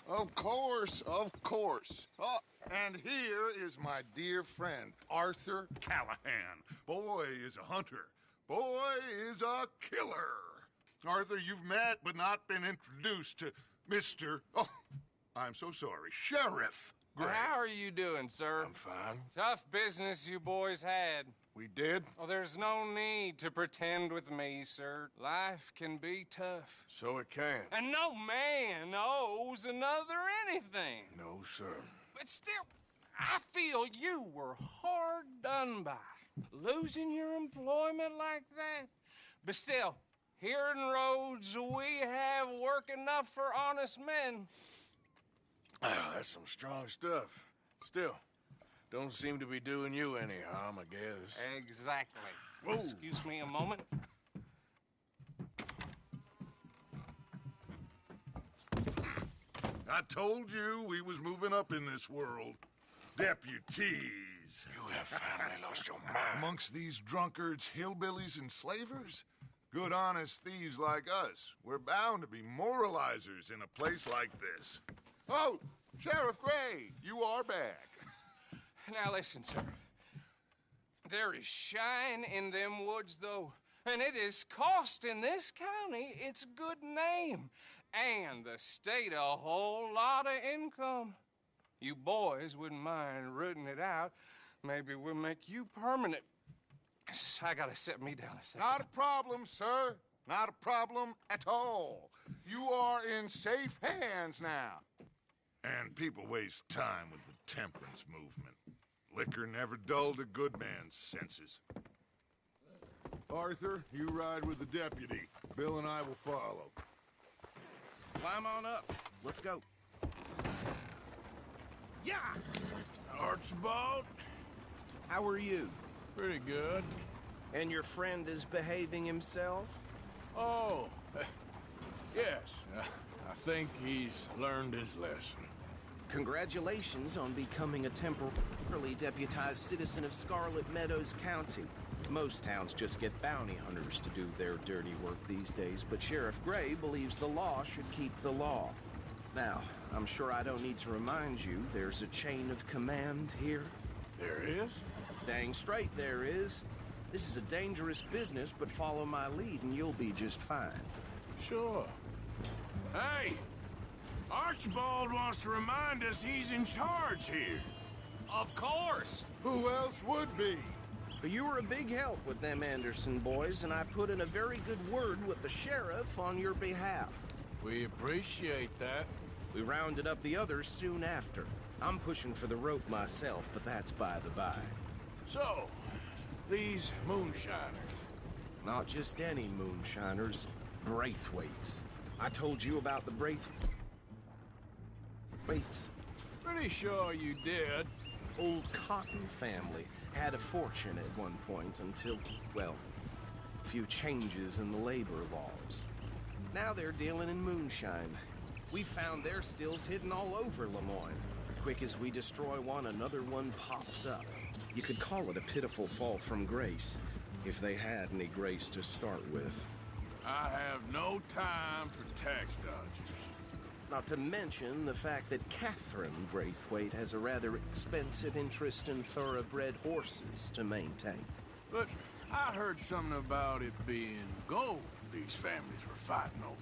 L: Of course, of course. Oh, And here is my dear friend, Arthur Callahan. Boy is a hunter. Boy is a killer. Arthur, you've met but not been introduced to Mr. Oh, I'm so sorry, Sheriff Gray.
K: How are you doing, sir?
D: I'm fine.
K: Tough business you boys had.
D: We did?
K: Oh, there's no need to pretend with me, sir. Life can be tough.
D: So it can.
K: And no man owes another anything.
D: No, sir.
K: But still, I feel you were hard done by. Losing your employment like that. But still, here in Rhodes, we have work enough for honest men.
D: Ah, that's some strong stuff. Still, don't seem to be doing you any harm, I guess.
K: Exactly.
D: Whoa.
K: Excuse me a moment.
L: I told you we was moving up in this world. Deputies.
D: You have finally lost your mind.
L: Amongst these drunkards, hillbillies, and slavers? Good honest thieves like us. We're bound to be moralizers in a place like this. Oh, Sheriff Gray, you are back.
K: Now listen, sir. There is shine in them woods, though, and it is costing this county its good name and the state a whole lot of income. You boys wouldn't mind rooting it out. Maybe we'll make you permanent. I gotta set me down a second.
L: Not a problem, sir. Not a problem at all. You are in safe hands now. And people waste time with the temperance movement. Liquor never dulled a good man's senses. Arthur, you ride with the deputy. Bill and I will follow.
M: Climb on up. Let's go. Yeah!
D: Archibald?
M: How are you?
D: Pretty good.
M: And your friend is behaving himself?
D: Oh, yes. I think he's learned his lesson.
M: Congratulations on becoming a temporarily deputized citizen of Scarlet Meadows County. Most towns just get bounty hunters to do their dirty work these days, but Sheriff Gray believes the law should keep the law. Now, I'm sure I don't need to remind you there's a chain of command here.
D: There is?
M: Dang straight there is. This is a dangerous business, but follow my lead and you'll be just fine.
D: Sure. Hey! Archibald wants to remind us he's in charge here.
K: Of course!
L: Who else would be?
M: You were a big help with them Anderson boys, and I put in a very good word with the sheriff on your behalf.
D: We appreciate that.
M: We rounded up the others soon after. I'm pushing for the rope myself, but that's by the by.
D: So, these moonshiners.
M: Not just any moonshiners, Braithwaites. I told you about the Braithwaites.
D: Pretty sure you did.
M: Old Cotton family. Had a fortune at one point until, well, a few changes in the labor laws. Now they're dealing in moonshine. We found their stills hidden all over Lemoyne. Quick as we destroy one, another one pops up. You could call it a pitiful fall from grace, if they had any grace to start with.
D: I have no time for tax dodgers.
M: Not to mention the fact that Catherine Braithwaite has a rather expensive interest in thoroughbred horses to maintain.
D: But I heard something about it being gold these families were fighting over.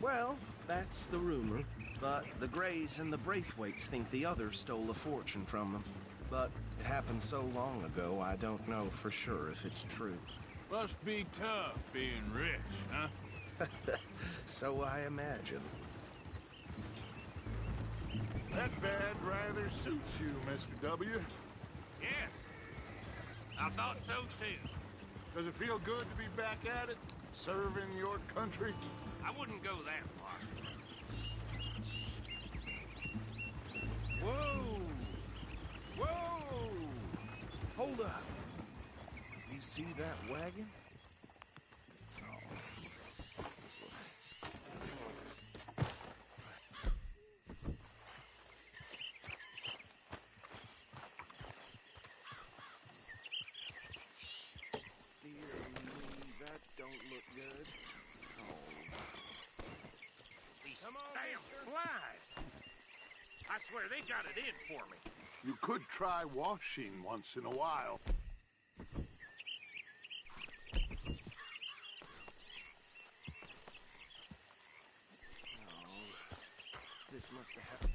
M: Well, that's the rumor. But the Grays and the Braithwaites think the others stole a fortune from them. But it happened so long ago, I don't know for sure if it's true.
D: Must be tough being rich, huh?
M: So I imagine.
L: That bad rather suits you, Mr. W.
J: Yes. I thought so, too.
L: Does it feel good to be back at it? Serving your country?
J: I wouldn't go that far.
M: Whoa! Whoa! Hold up. You see that wagon? Good. Oh.
J: These damn flies! I swear they got it in for me.
L: You could try washing once in a while.
M: This must have happened.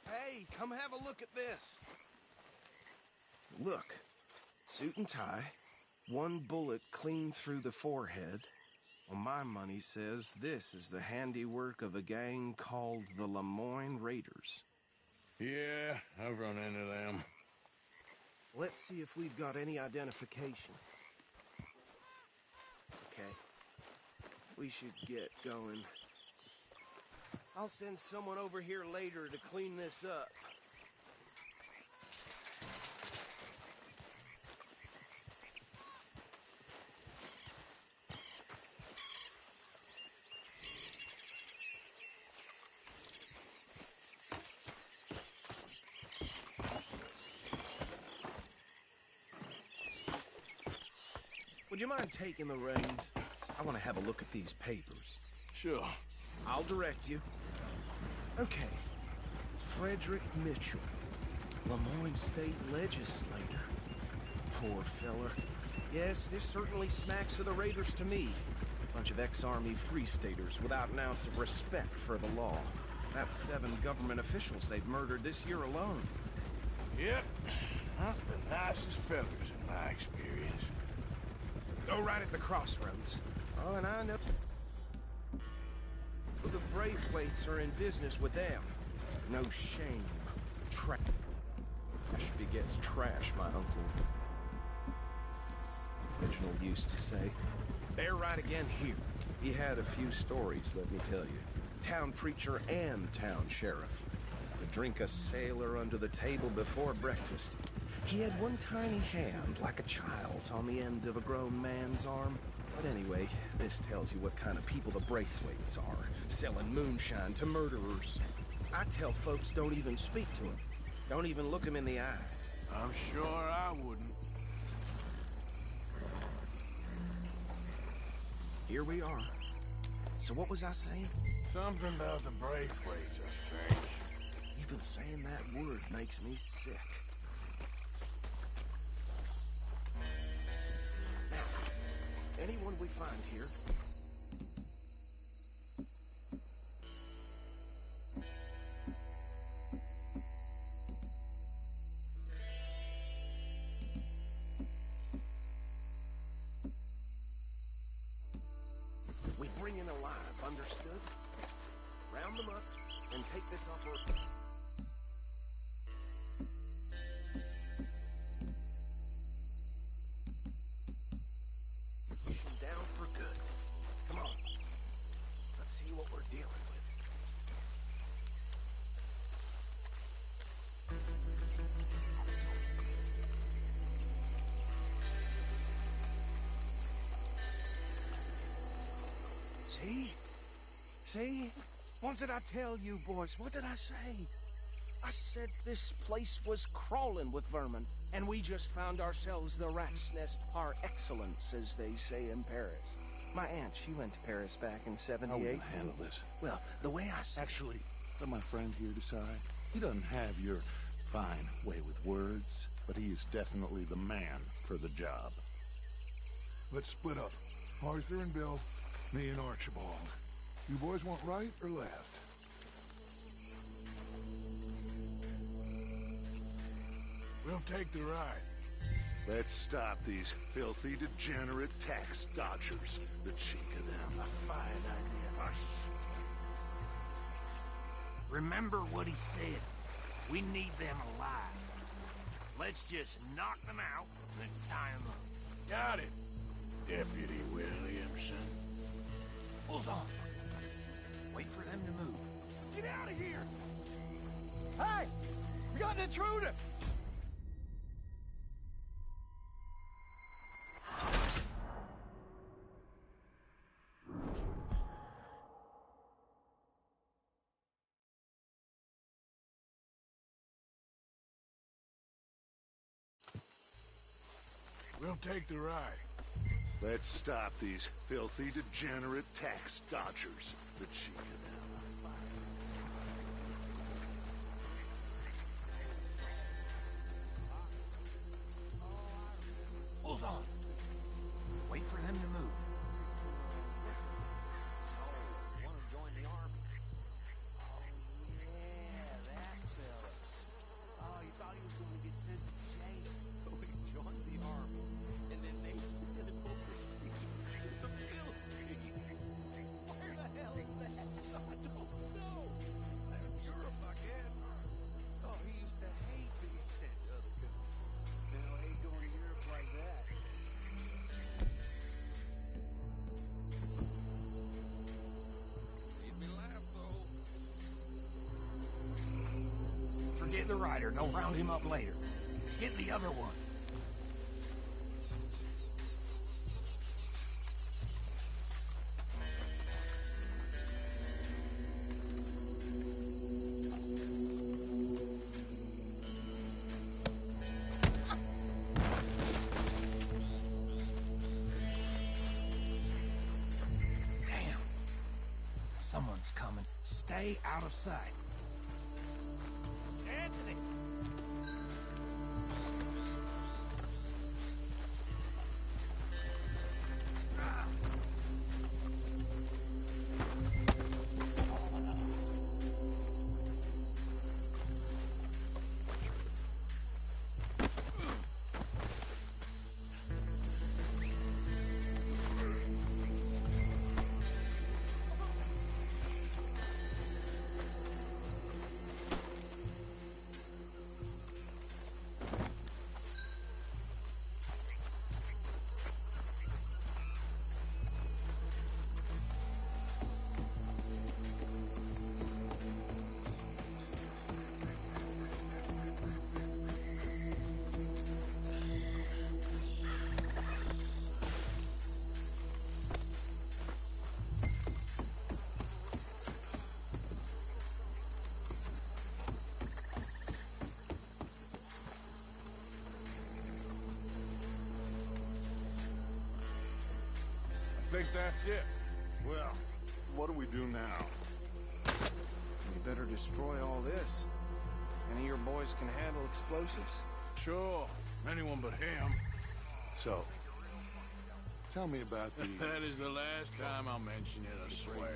M: Hey, come have a look at this. Look, suit and tie, one bullet clean through the forehead. Well, my money says this is the handiwork of a gang called the Lemoyne Raiders.
D: Yeah, I've run into them.
M: Let's see if we've got any identification. Okay. We should get going. I'll send someone over here later to clean this up. Would you mind taking the reins? I want to have a look at these papers.
D: Sure.
M: I'll direct you. Okay. Frederick Mitchell, Lemoyne State Legislator. Poor feller. Yes, this certainly smacks of the Raiders to me. Bunch of ex-Army Free Staters without an ounce of respect for the law. That's 7 government officials they've murdered this year alone.
D: Yep. Not the nicest fellas in my experience.
M: Go right at the crossroads. Oh, and I know the Braithwaites are in business with them. No shame. Trash begets trash, my uncle Reginald used to say. They're right again here. He had a few stories, let me tell you. Town preacher and town sheriff. Would drink a sailor under the table before breakfast. He had one tiny hand, like a child's, on the end of a grown man's arm. But anyway, this tells you what kind of people the Braithwaites are, selling moonshine to murderers. I tell folks don't even speak to him. Don't even look him in the eye.
D: I'm sure I wouldn't.
M: Here we are. So what was I saying?
D: Something about the Braithwaites, I think.
M: Even saying that word makes me sick. Now, anyone we find here, we bring in alive, understood? Round them up and take this off our... Push them down for good. Come on. Let's see what we're dealing with. See? See? What did I tell you, boys? What did I say? I said this place was crawling with vermin, and we just found ourselves the rat's nest par excellence, as they say in Paris. My aunt, she went to Paris back in '78.
L: How will you handle this?
M: Well, the way I said...
L: Actually, let my friend here decide. He doesn't have your fine way with words, but he is definitely the man for the job.
F: Let's split up. Arthur and Bill, me and Archibald. You boys want right or left?
D: We'll take the right.
L: Let's stop these filthy, degenerate tax dodgers. The cheek of them. A fine idea.
J: Remember what he said. We need them alive. Let's just knock them out and tie them up.
D: Got it, Deputy Williamson.
J: Hold on. Wait for them to move.
M: Get out of here! Hey! We got an intruder!
D: We'll take the right.
L: Let's stop these filthy, degenerate tax dodgers. The chief of them.
M: Hold on. Wait for them to move. Want to join the army? Oh, yeah, that fella. Oh, you thought he was going to get sent to jail. So he joined the army, and then they sent him overseas to the Philippines. Where the hell is that? I don't know. Europe, I guess. Oh, he used to hate being sent to other countries. Now he ain't going to Europe like that. Made me laugh, though. Forget the rider. Don't round him up later. Get the other one. Damn. Someone's coming. Stay out of sight. Anthony!
D: I think that's it.
L: Well, what do we do now?
M: We better destroy all this. Any of your boys can handle explosives?
D: Sure. Anyone but him.
L: So, tell me about the...
D: That is the last time I'll mention it, I swear.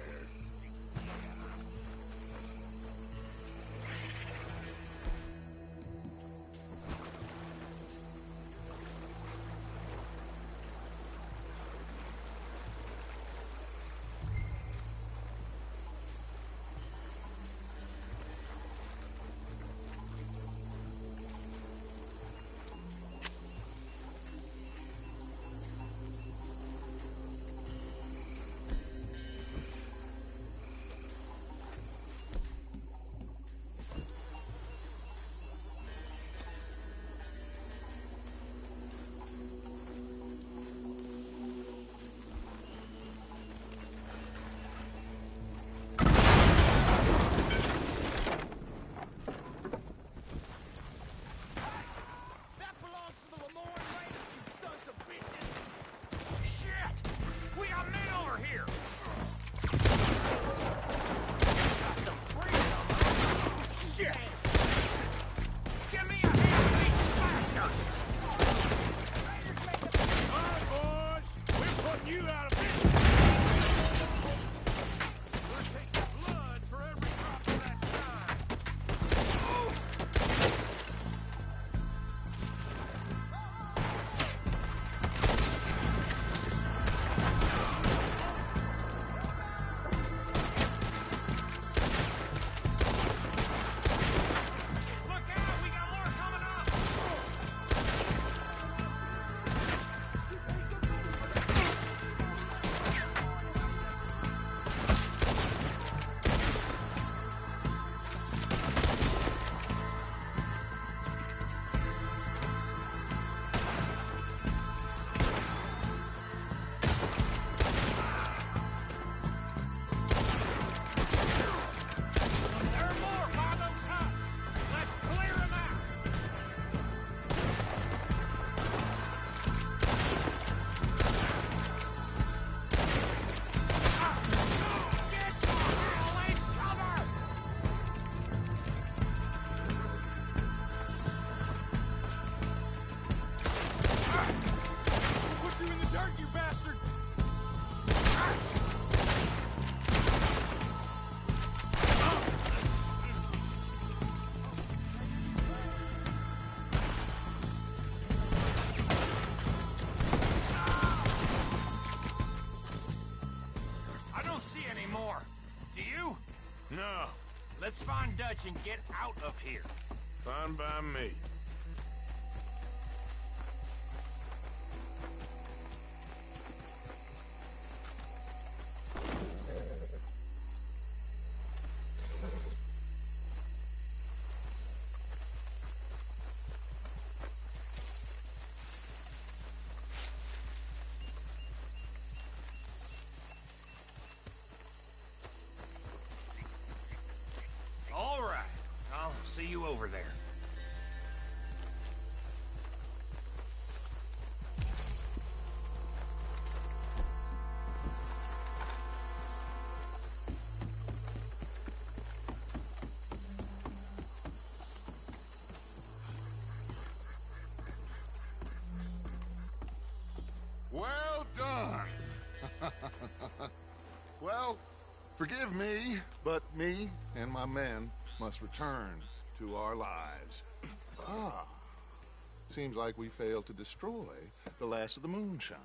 C: Dutch and get out of here.
D: Fine by me.
C: All right. I'll see you over there.
L: Well done. Well, forgive me, but me and my men must return to our lives. Ah, seems like we failed to destroy the last of the moonshine.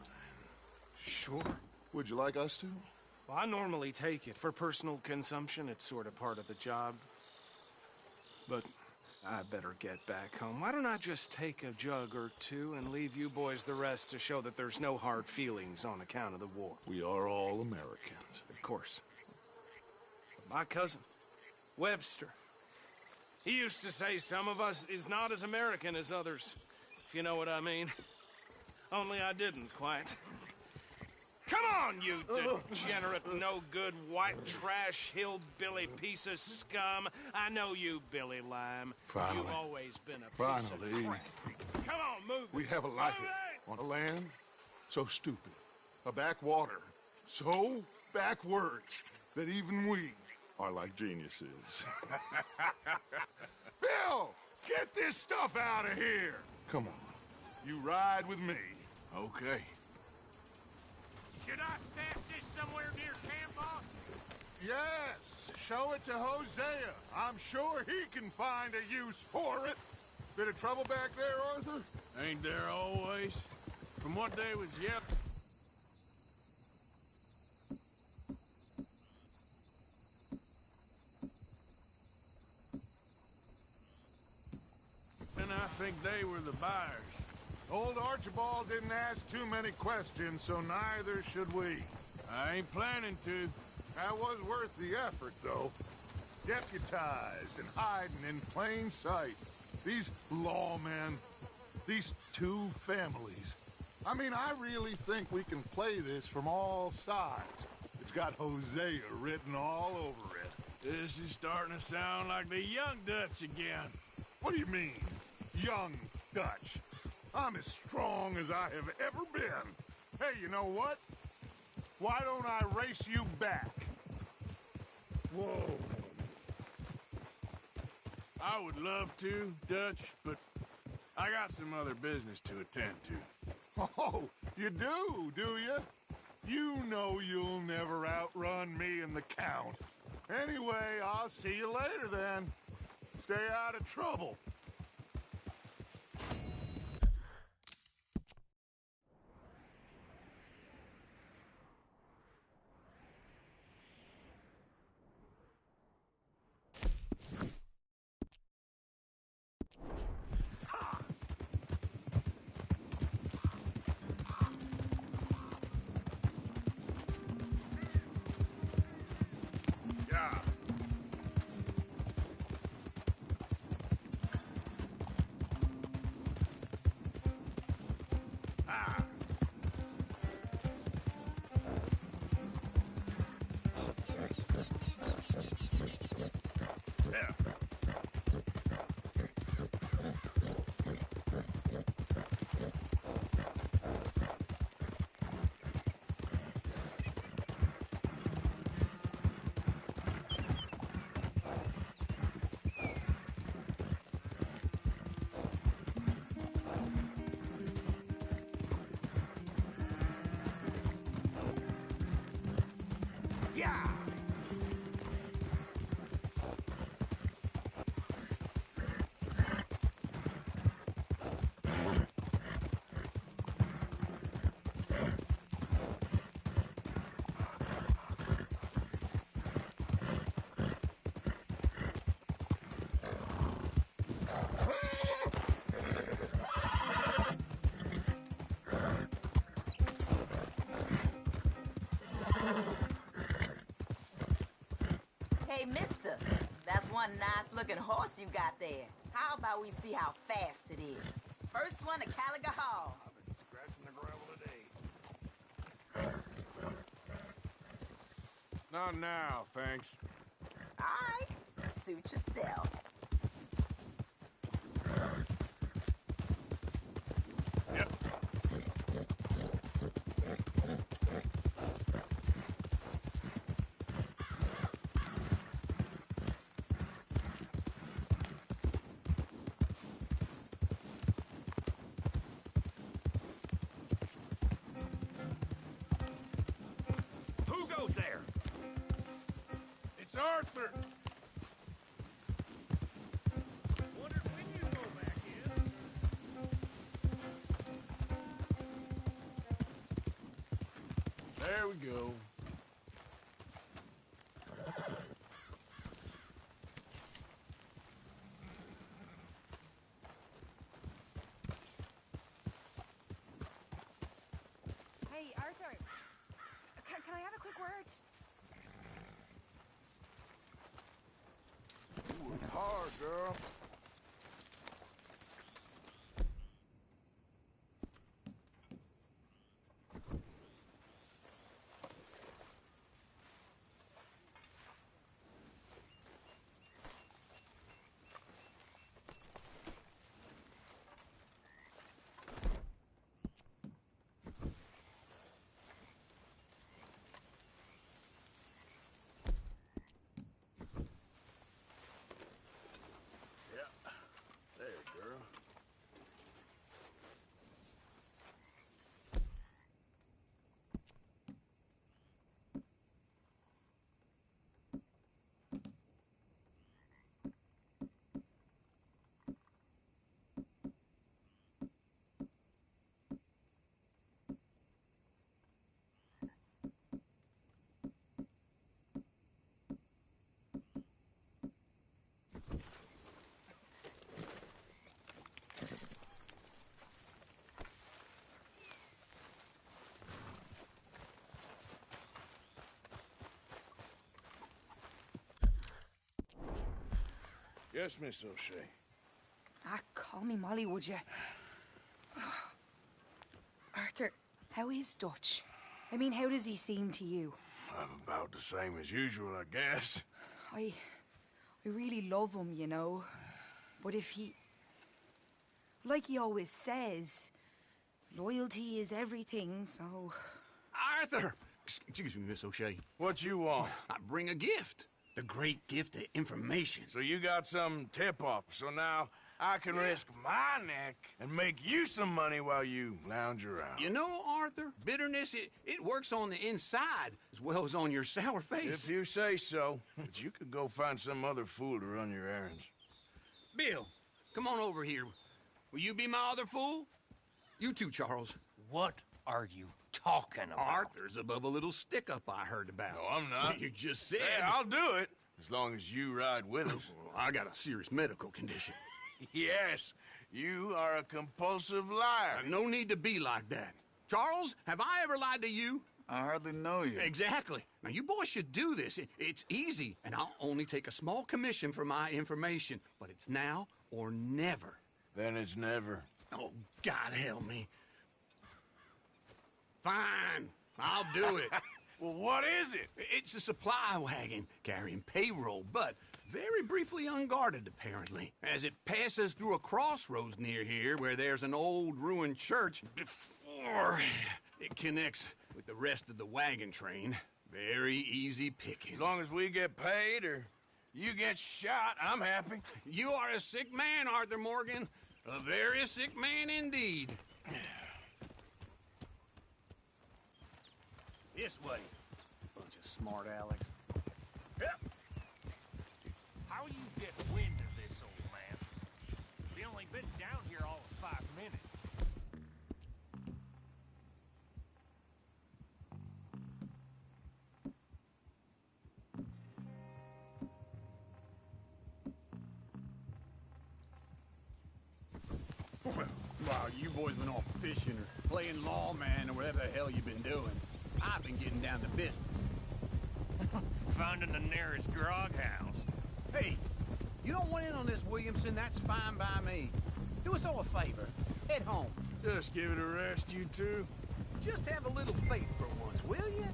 T: Sure.
L: Would you like us to?
T: Well, I normally take it. For personal consumption, it's sort of part of the job. But I better get back home. Why don't I just take a jug or two and leave you boys the rest to show that there's no hard feelings on account of the war?
L: We are all Americans.
T: Of course. My cousin, Webster, he used to say some of us is not as American as others, if you know what I mean. Only I didn't quite. Come on, you degenerate, no-good, white trash, hillbilly piece of scum. I know you, Billy Lime.
L: Finally.
T: You've always been a piece of crap. Come on, move
L: We
T: it.
L: haven't like
T: Move
L: it. On a land so stupid, a backwater so backwards that even we are like geniuses. Bill, get this stuff out of here. Come on, you ride with me.
D: Okay.
C: Should I stash this somewhere near camp, boss?
L: Yes, show it to Hosea. I'm sure he can find a use for it. Bit of trouble back there, Arthur?
D: Ain't there always? From what they was yet. And I think they were the buyers.
L: Old Archibald didn't ask too many questions, so neither should we.
D: I ain't planning to.
L: That was worth the effort, though. Deputized and hiding in plain sight. These lawmen, these two families. I mean, I really think we can play this from all sides. It's got Hosea written all over it.
D: This is starting to sound like the young Dutch again.
L: What do you mean, young Dutch? I'm as strong as I have ever been. Hey, you know what? Why don't I race you back? Whoa.
D: I would love to, Dutch, but I got some other business to attend to.
L: Oh, you do you? You know you'll never outrun me and the Count. Anyway, I'll see you later then. Stay out of trouble.
E: Hey, mister, that's one nice-looking horse you got there. How about we see how fast it is? First one to Caliga Hall.
J: I've been scratching the gravel today.
D: Not now, thanks.
E: All right, suit yourself.
C: Who goes there?
D: It's Arthur!
C: Wondered when you go back in.
D: There we go.
I: Hey, Arthur. Can I have a quick word?
D: Work hard, girl. Yes, Miss O'Shea.
I: Ah, call me Molly, would you? Arthur, how is Dutch? I mean, how does he seem to you?
D: I'm about the same as usual, I guess.
I: I really love him, you know. But if he... Like he always says, loyalty is everything, so...
M: Arthur! Excuse me, Miss O'Shea.
D: What you want?
M: I bring a gift. The great gift of information.
D: So you got some tip-off, so now I can risk my neck and make you some money while you lounge around.
M: You know, Arthur, bitterness, it works on the inside as well as on your sour face.
D: If you say so. But you could go find some other fool to run your errands.
M: Bill, come on over here. Will you be my other fool? You too, Charles.
C: What are you talking about?
M: Arthur's above a little stick-up I heard about.
D: No, I'm not.
M: You just said...
D: Hey, I'll do it, as long as you ride with us.
M: I got a serious medical condition.
D: Yes, you are a compulsive liar.
M: No need to be like that. Charles, have I ever lied to you?
V: I hardly know you.
M: Exactly. Now, you boys should do this. It's easy, and I'll only take a small commission for my information. But it's now or never.
D: Then it's never.
M: Oh, God help me. Fine, I'll do it.
D: Well, what is it?
M: It's a supply wagon carrying payroll, but very briefly unguarded, apparently, as it passes through a crossroads near here where there's an old ruined church before it connects with the rest of the wagon train. Very easy pickings.
D: As long as we get paid or you get shot, I'm happy.
M: You are a sick man, Arthur Morgan. A very sick man indeed.
C: This way.
V: Bunch of smart Alex.
C: Yep. How you get wind of this, old man? We only been down here all of 5 minutes.
V: Well, while you boys went off fishing or playing lawman or whatever the hell you've been doing,
M: I've been getting down to business.
C: Finding the nearest grog house.
M: Hey, you don't want in on this, Williamson, that's fine by me. Do us all a favor. Head home.
D: Just give it a rest, you two.
M: Just have a little faith for once, will you?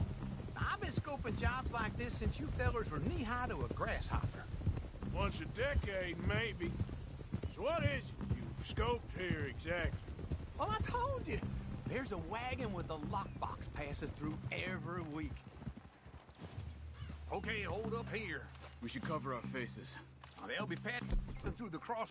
M: I've been scoping jobs like this since you fellers were knee-high to a grasshopper.
D: Once a decade, maybe. So what is it you've scoped here exactly?
M: Well, I told you. There's a wagon with a lockbox passes through every week. Okay, hold up here.
V: We should cover our faces.
M: Now, they'll be passing through the cross...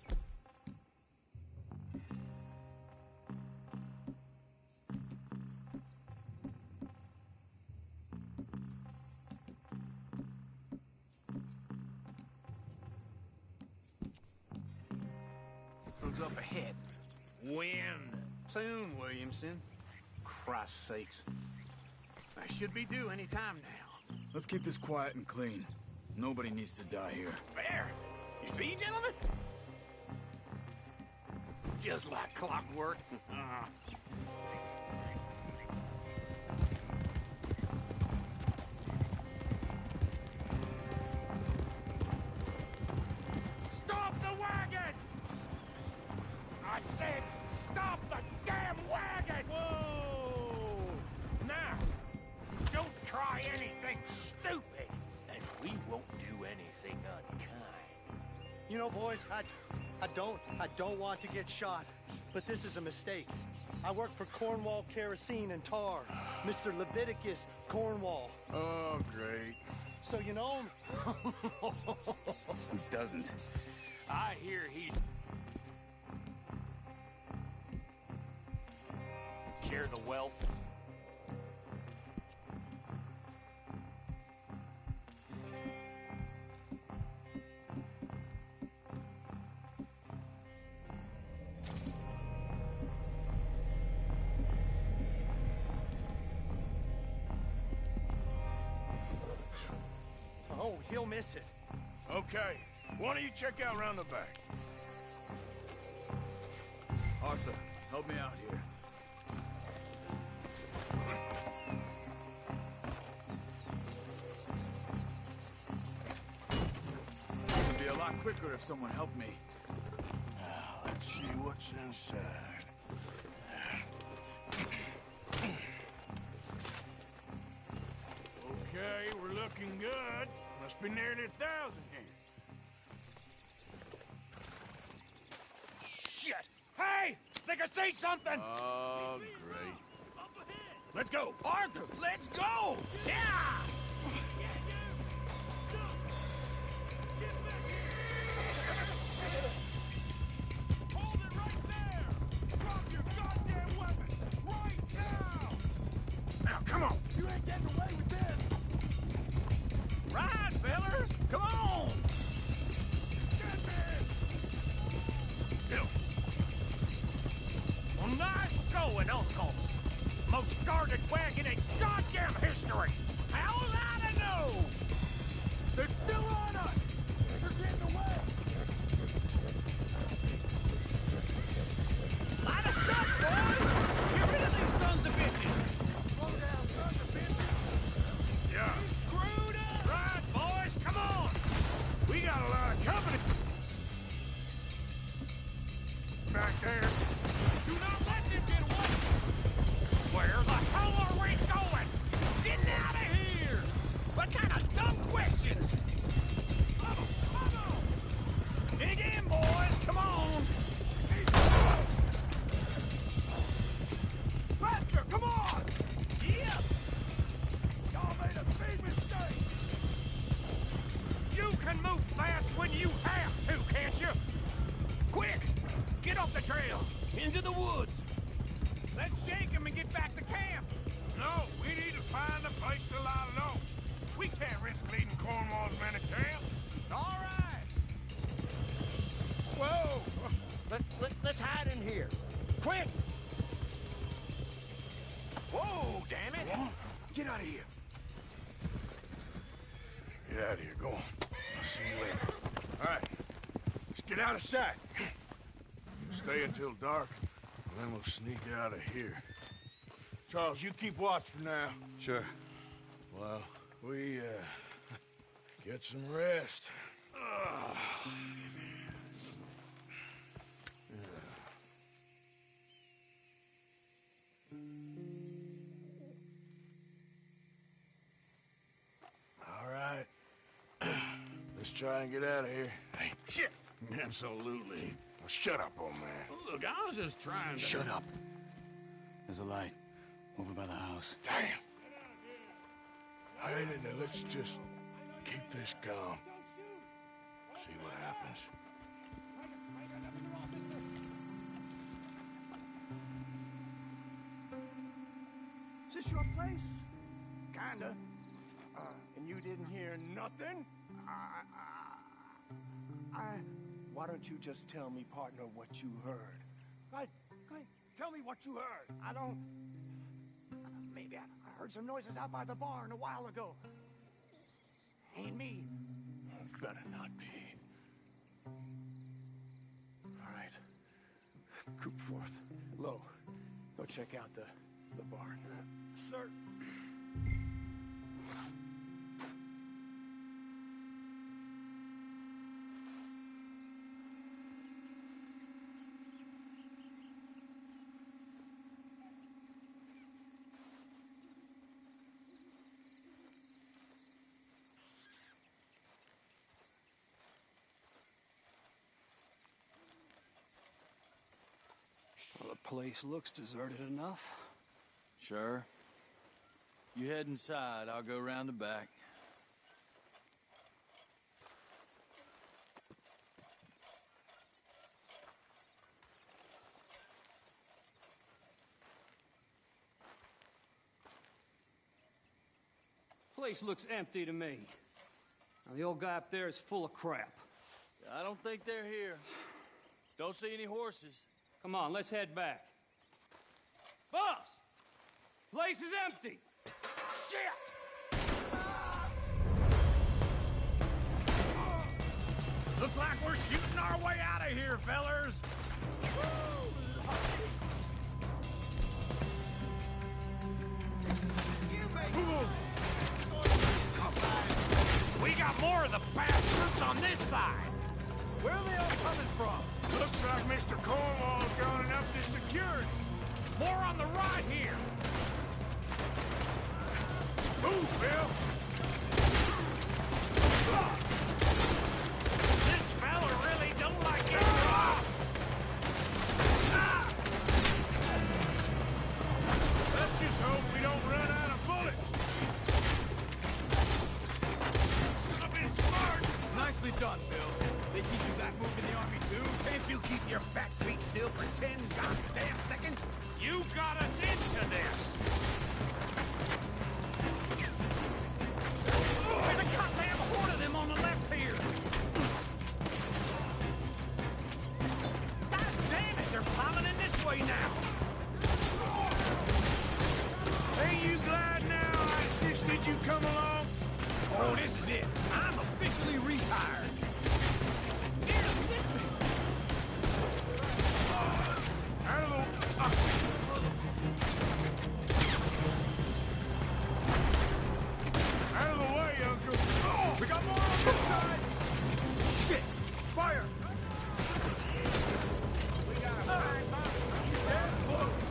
M: up ahead.
C: When?
M: Soon, Williamson. Christ's sakes. I should be due any time now.
V: Let's keep this quiet and clean. Nobody needs to die here.
M: There! You see, gentlemen? Just like clockwork.
C: Stop the wagon! I said, stop the damn wagon! Whoa! Now, don't try anything stupid, and we won't do anything unkind.
H: You know, boys, I don't want to get shot, but this is a mistake. I work for Cornwall Kerosene and Tar, Mr. Leviticus Cornwall.
D: Oh, great.
H: So you know him?
V: Who doesn't?
C: I hear he... share the wealth.
H: Oh, he'll miss it.
D: Okay. Why don't you check out round the back?
V: Arthur, help me out here. This would be a lot quicker if someone helped me.
D: Now, let's see what's inside. Okay, we're looking good. Must be nearly 1,000 here.
C: Shit! Hey! Think I see something!
D: Oh, great.
C: Let's go! Arthur, let's go! Yeah! Hold it right there! Drop your goddamn weapon! Right now!
D: Now, come on!
C: You ain't getting away with this! Ride, fellers! Come on! Get me! Bill! Well, nice going, Uncle! Most guarded wagon in goddamn history! How was I to know? They're still on us! They're getting away! Line us up, boys! Get rid of these sons of bitches! Slow down, sons of bitches!
D: Yeah.
C: You screwed up! Right, boys, come on!
D: We got a lot of company. Back there.
C: Do not let them get away! Where the hell are we going? Getting out of here! What kind of dumb questions? Dig in, boys! Come on! Faster! Come on! Yep! Y'all made a big mistake! You can move fast when you have to, can't you? Quick! Get off the trail! Into the woods! Let's shake him and get back to camp!
D: No, we need to find a place to lie low. We can't risk leading Cornwall's men to camp.
C: All right! Whoa! Let's hide in here. Quick! Whoa, damn it!
D: Get out of here. Get out of here. Go on. I'll see you later. All right. Let's get out of sight. Stay until dark, and then we'll sneak out of here. Charles, you keep watch for now. Sure. Well, we, get some rest. All right. Let's try and get out of here.
C: Hey, shit! Absolutely.
D: Well, shut up, old man.
C: Look, I was just trying to...
V: Shut up. There's a light over by the house.
D: Damn. Hey, let's just keep this calm. See what happens.
C: Is this your place? Kinda. And you didn't hear nothing? Why don't you just tell me, partner, what you heard? Tell me what you heard. I don't... Maybe I heard some noises out by the barn a while ago. Ain't me.
D: Better not be. All right. Coopforth. Low. Go check out the barn.
C: Sir.
N: Well, the place looks deserted enough.
V: Sure. You head inside, I'll go round the back.
N: Place looks empty to me. Now, the old guy up there is full of crap.
V: I don't think they're here. Don't see any horses.
N: Come on, let's head back. Boss! Place is empty!
C: Shit! Looks like we're shooting our way out of here, fellers! We got more of the bastards on this side! Where are they all coming from? Looks like Mr. Cornwall's gone and upped his security. More on the right here. Move, Bill! This fella really don't like getting robbed. Let's just hope we don't run out of bullets. Should have been smart.
M: Nicely done, Bill. They teach you that move in the army, too? Can't you keep your back feet still for 10 goddamn seconds?
C: You got us into this! There's a goddamn horde of them on the left here! God damn it, they're plowing in this way now! Ain't you glad now I insisted you come along?
M: Oh, this is it. I'm officially retired.
C: Out of the way, Uncle! Oh, we got more on this side! Shit! Fire! We got a dead close!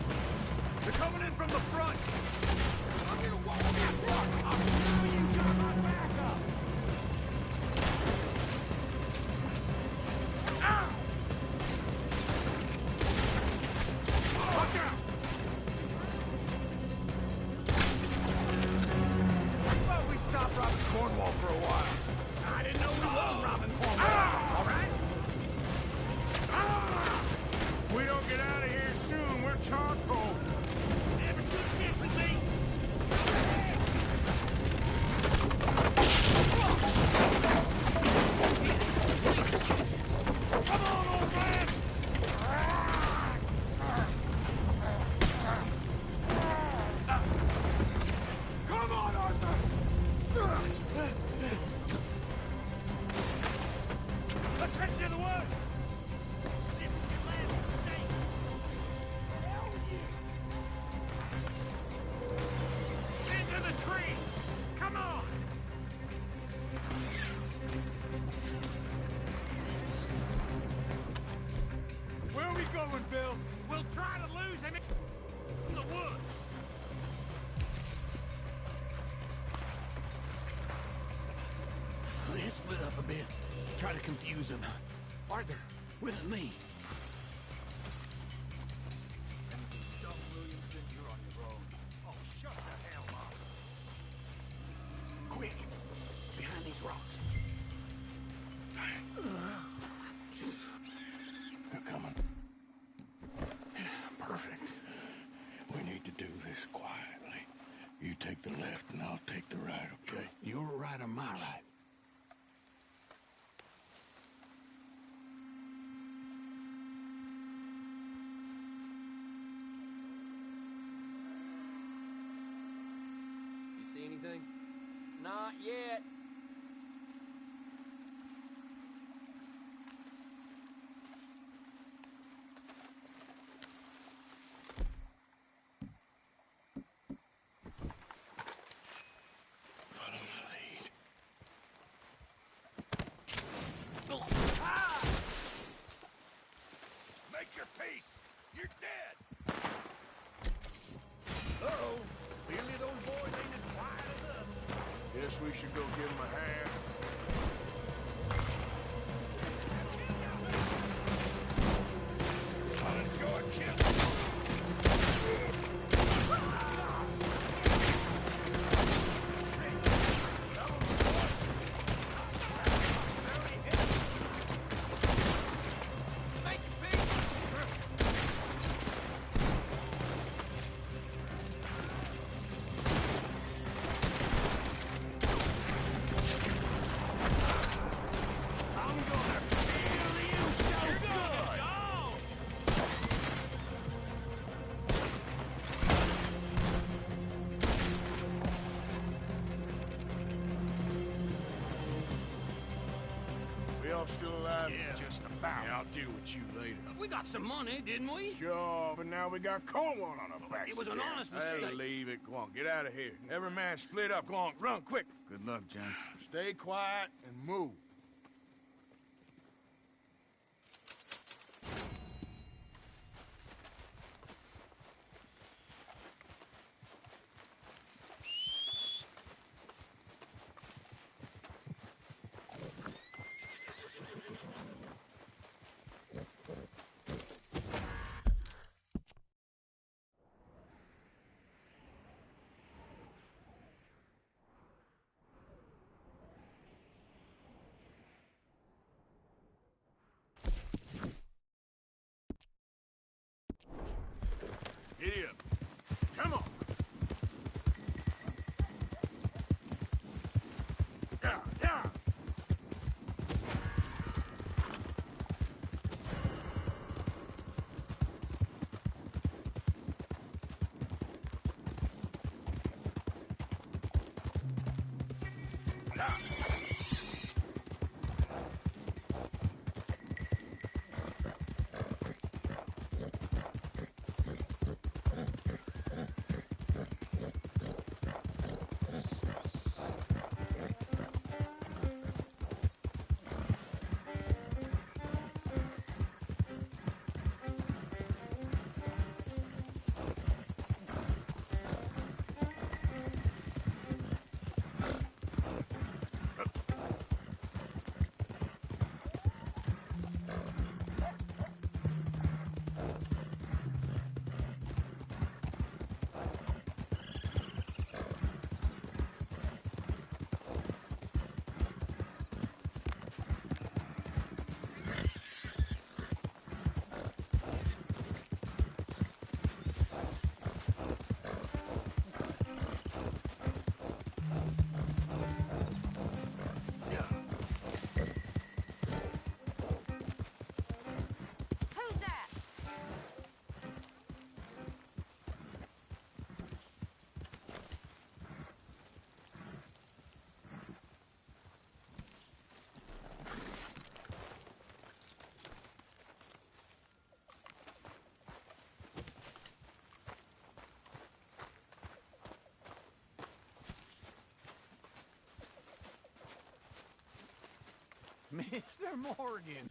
C: They're coming in from the front! I'm gonna walk this rock! I'll show you got my back up! Ow! Watch out! Well, we stopped robbing Cornwall for a while. I didn't know we were robbing Cornwall. All right? If we don't get out of here soon, we're charcoal. Never took this with me. Come on, old man! Come on, Arthur! Let's head to the woods! This is your last mistake! Hell yeah! men split up a bit. Try to confuse them. Arthur, with me.
D: Stop, Williamson. You're on your own.
C: Oh, shut the hell up. Quick, behind these rocks.
D: They're coming. Perfect. We need to do this quietly. You take the left and I'll take the right, okay?
C: Your right or my right?
O: You see anything?
N: Not yet.
D: Follow my lead.
C: Make your peace! You're dead! Uh-oh. Clearly those boys ain't as quiet as us.
D: Guess we should go give them a hand.
C: I'll enjoy killing.
D: We all still alive?
C: Yeah, just about.
D: Yeah, I'll deal with you later.
S: We got some money, didn't we?
D: Sure, but now we got Cornwall on our backs.
S: It was an
D: again.
S: honest
D: Hey,
S: mistake.
D: leave it. Go on, get out of here. Every man split up. Go on, run, quick.
V: Good luck, gents.
D: Stay quiet and move.
C: Giddy up. Come on. Yeah, yeah.
U: Who's that?
C: Mr. Morgan.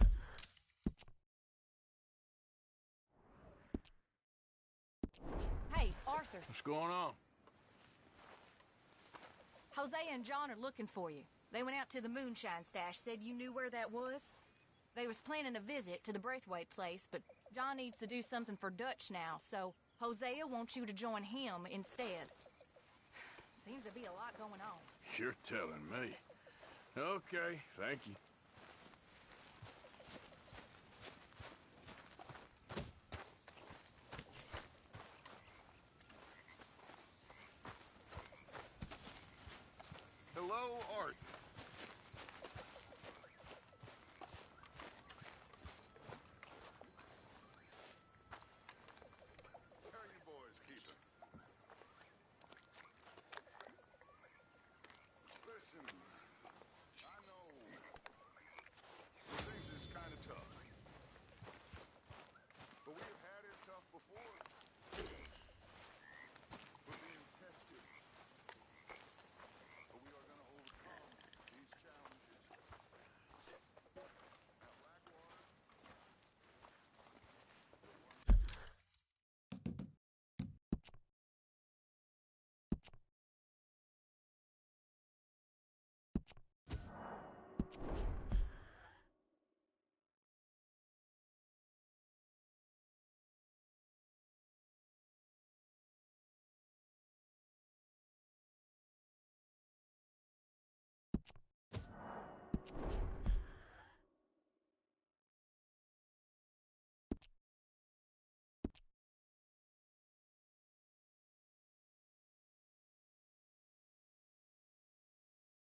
U: Hey, Arthur.
D: What's going on?
U: Jose and John are looking for you.
O: They went out to the moonshine stash, said you knew where that was. They was planning a visit to the Braithwaite place, but John needs to do something for Dutch now, so Hosea wants you to join him instead. Seems to be a lot going on.
J: You're telling me. Okay, thank you. Hello, Art. How are you boys keeping? Listen, I know things is kind of tough, but we have had it tough before. We're being tested, but we are going to overcome these challenges. Now, Blackwater.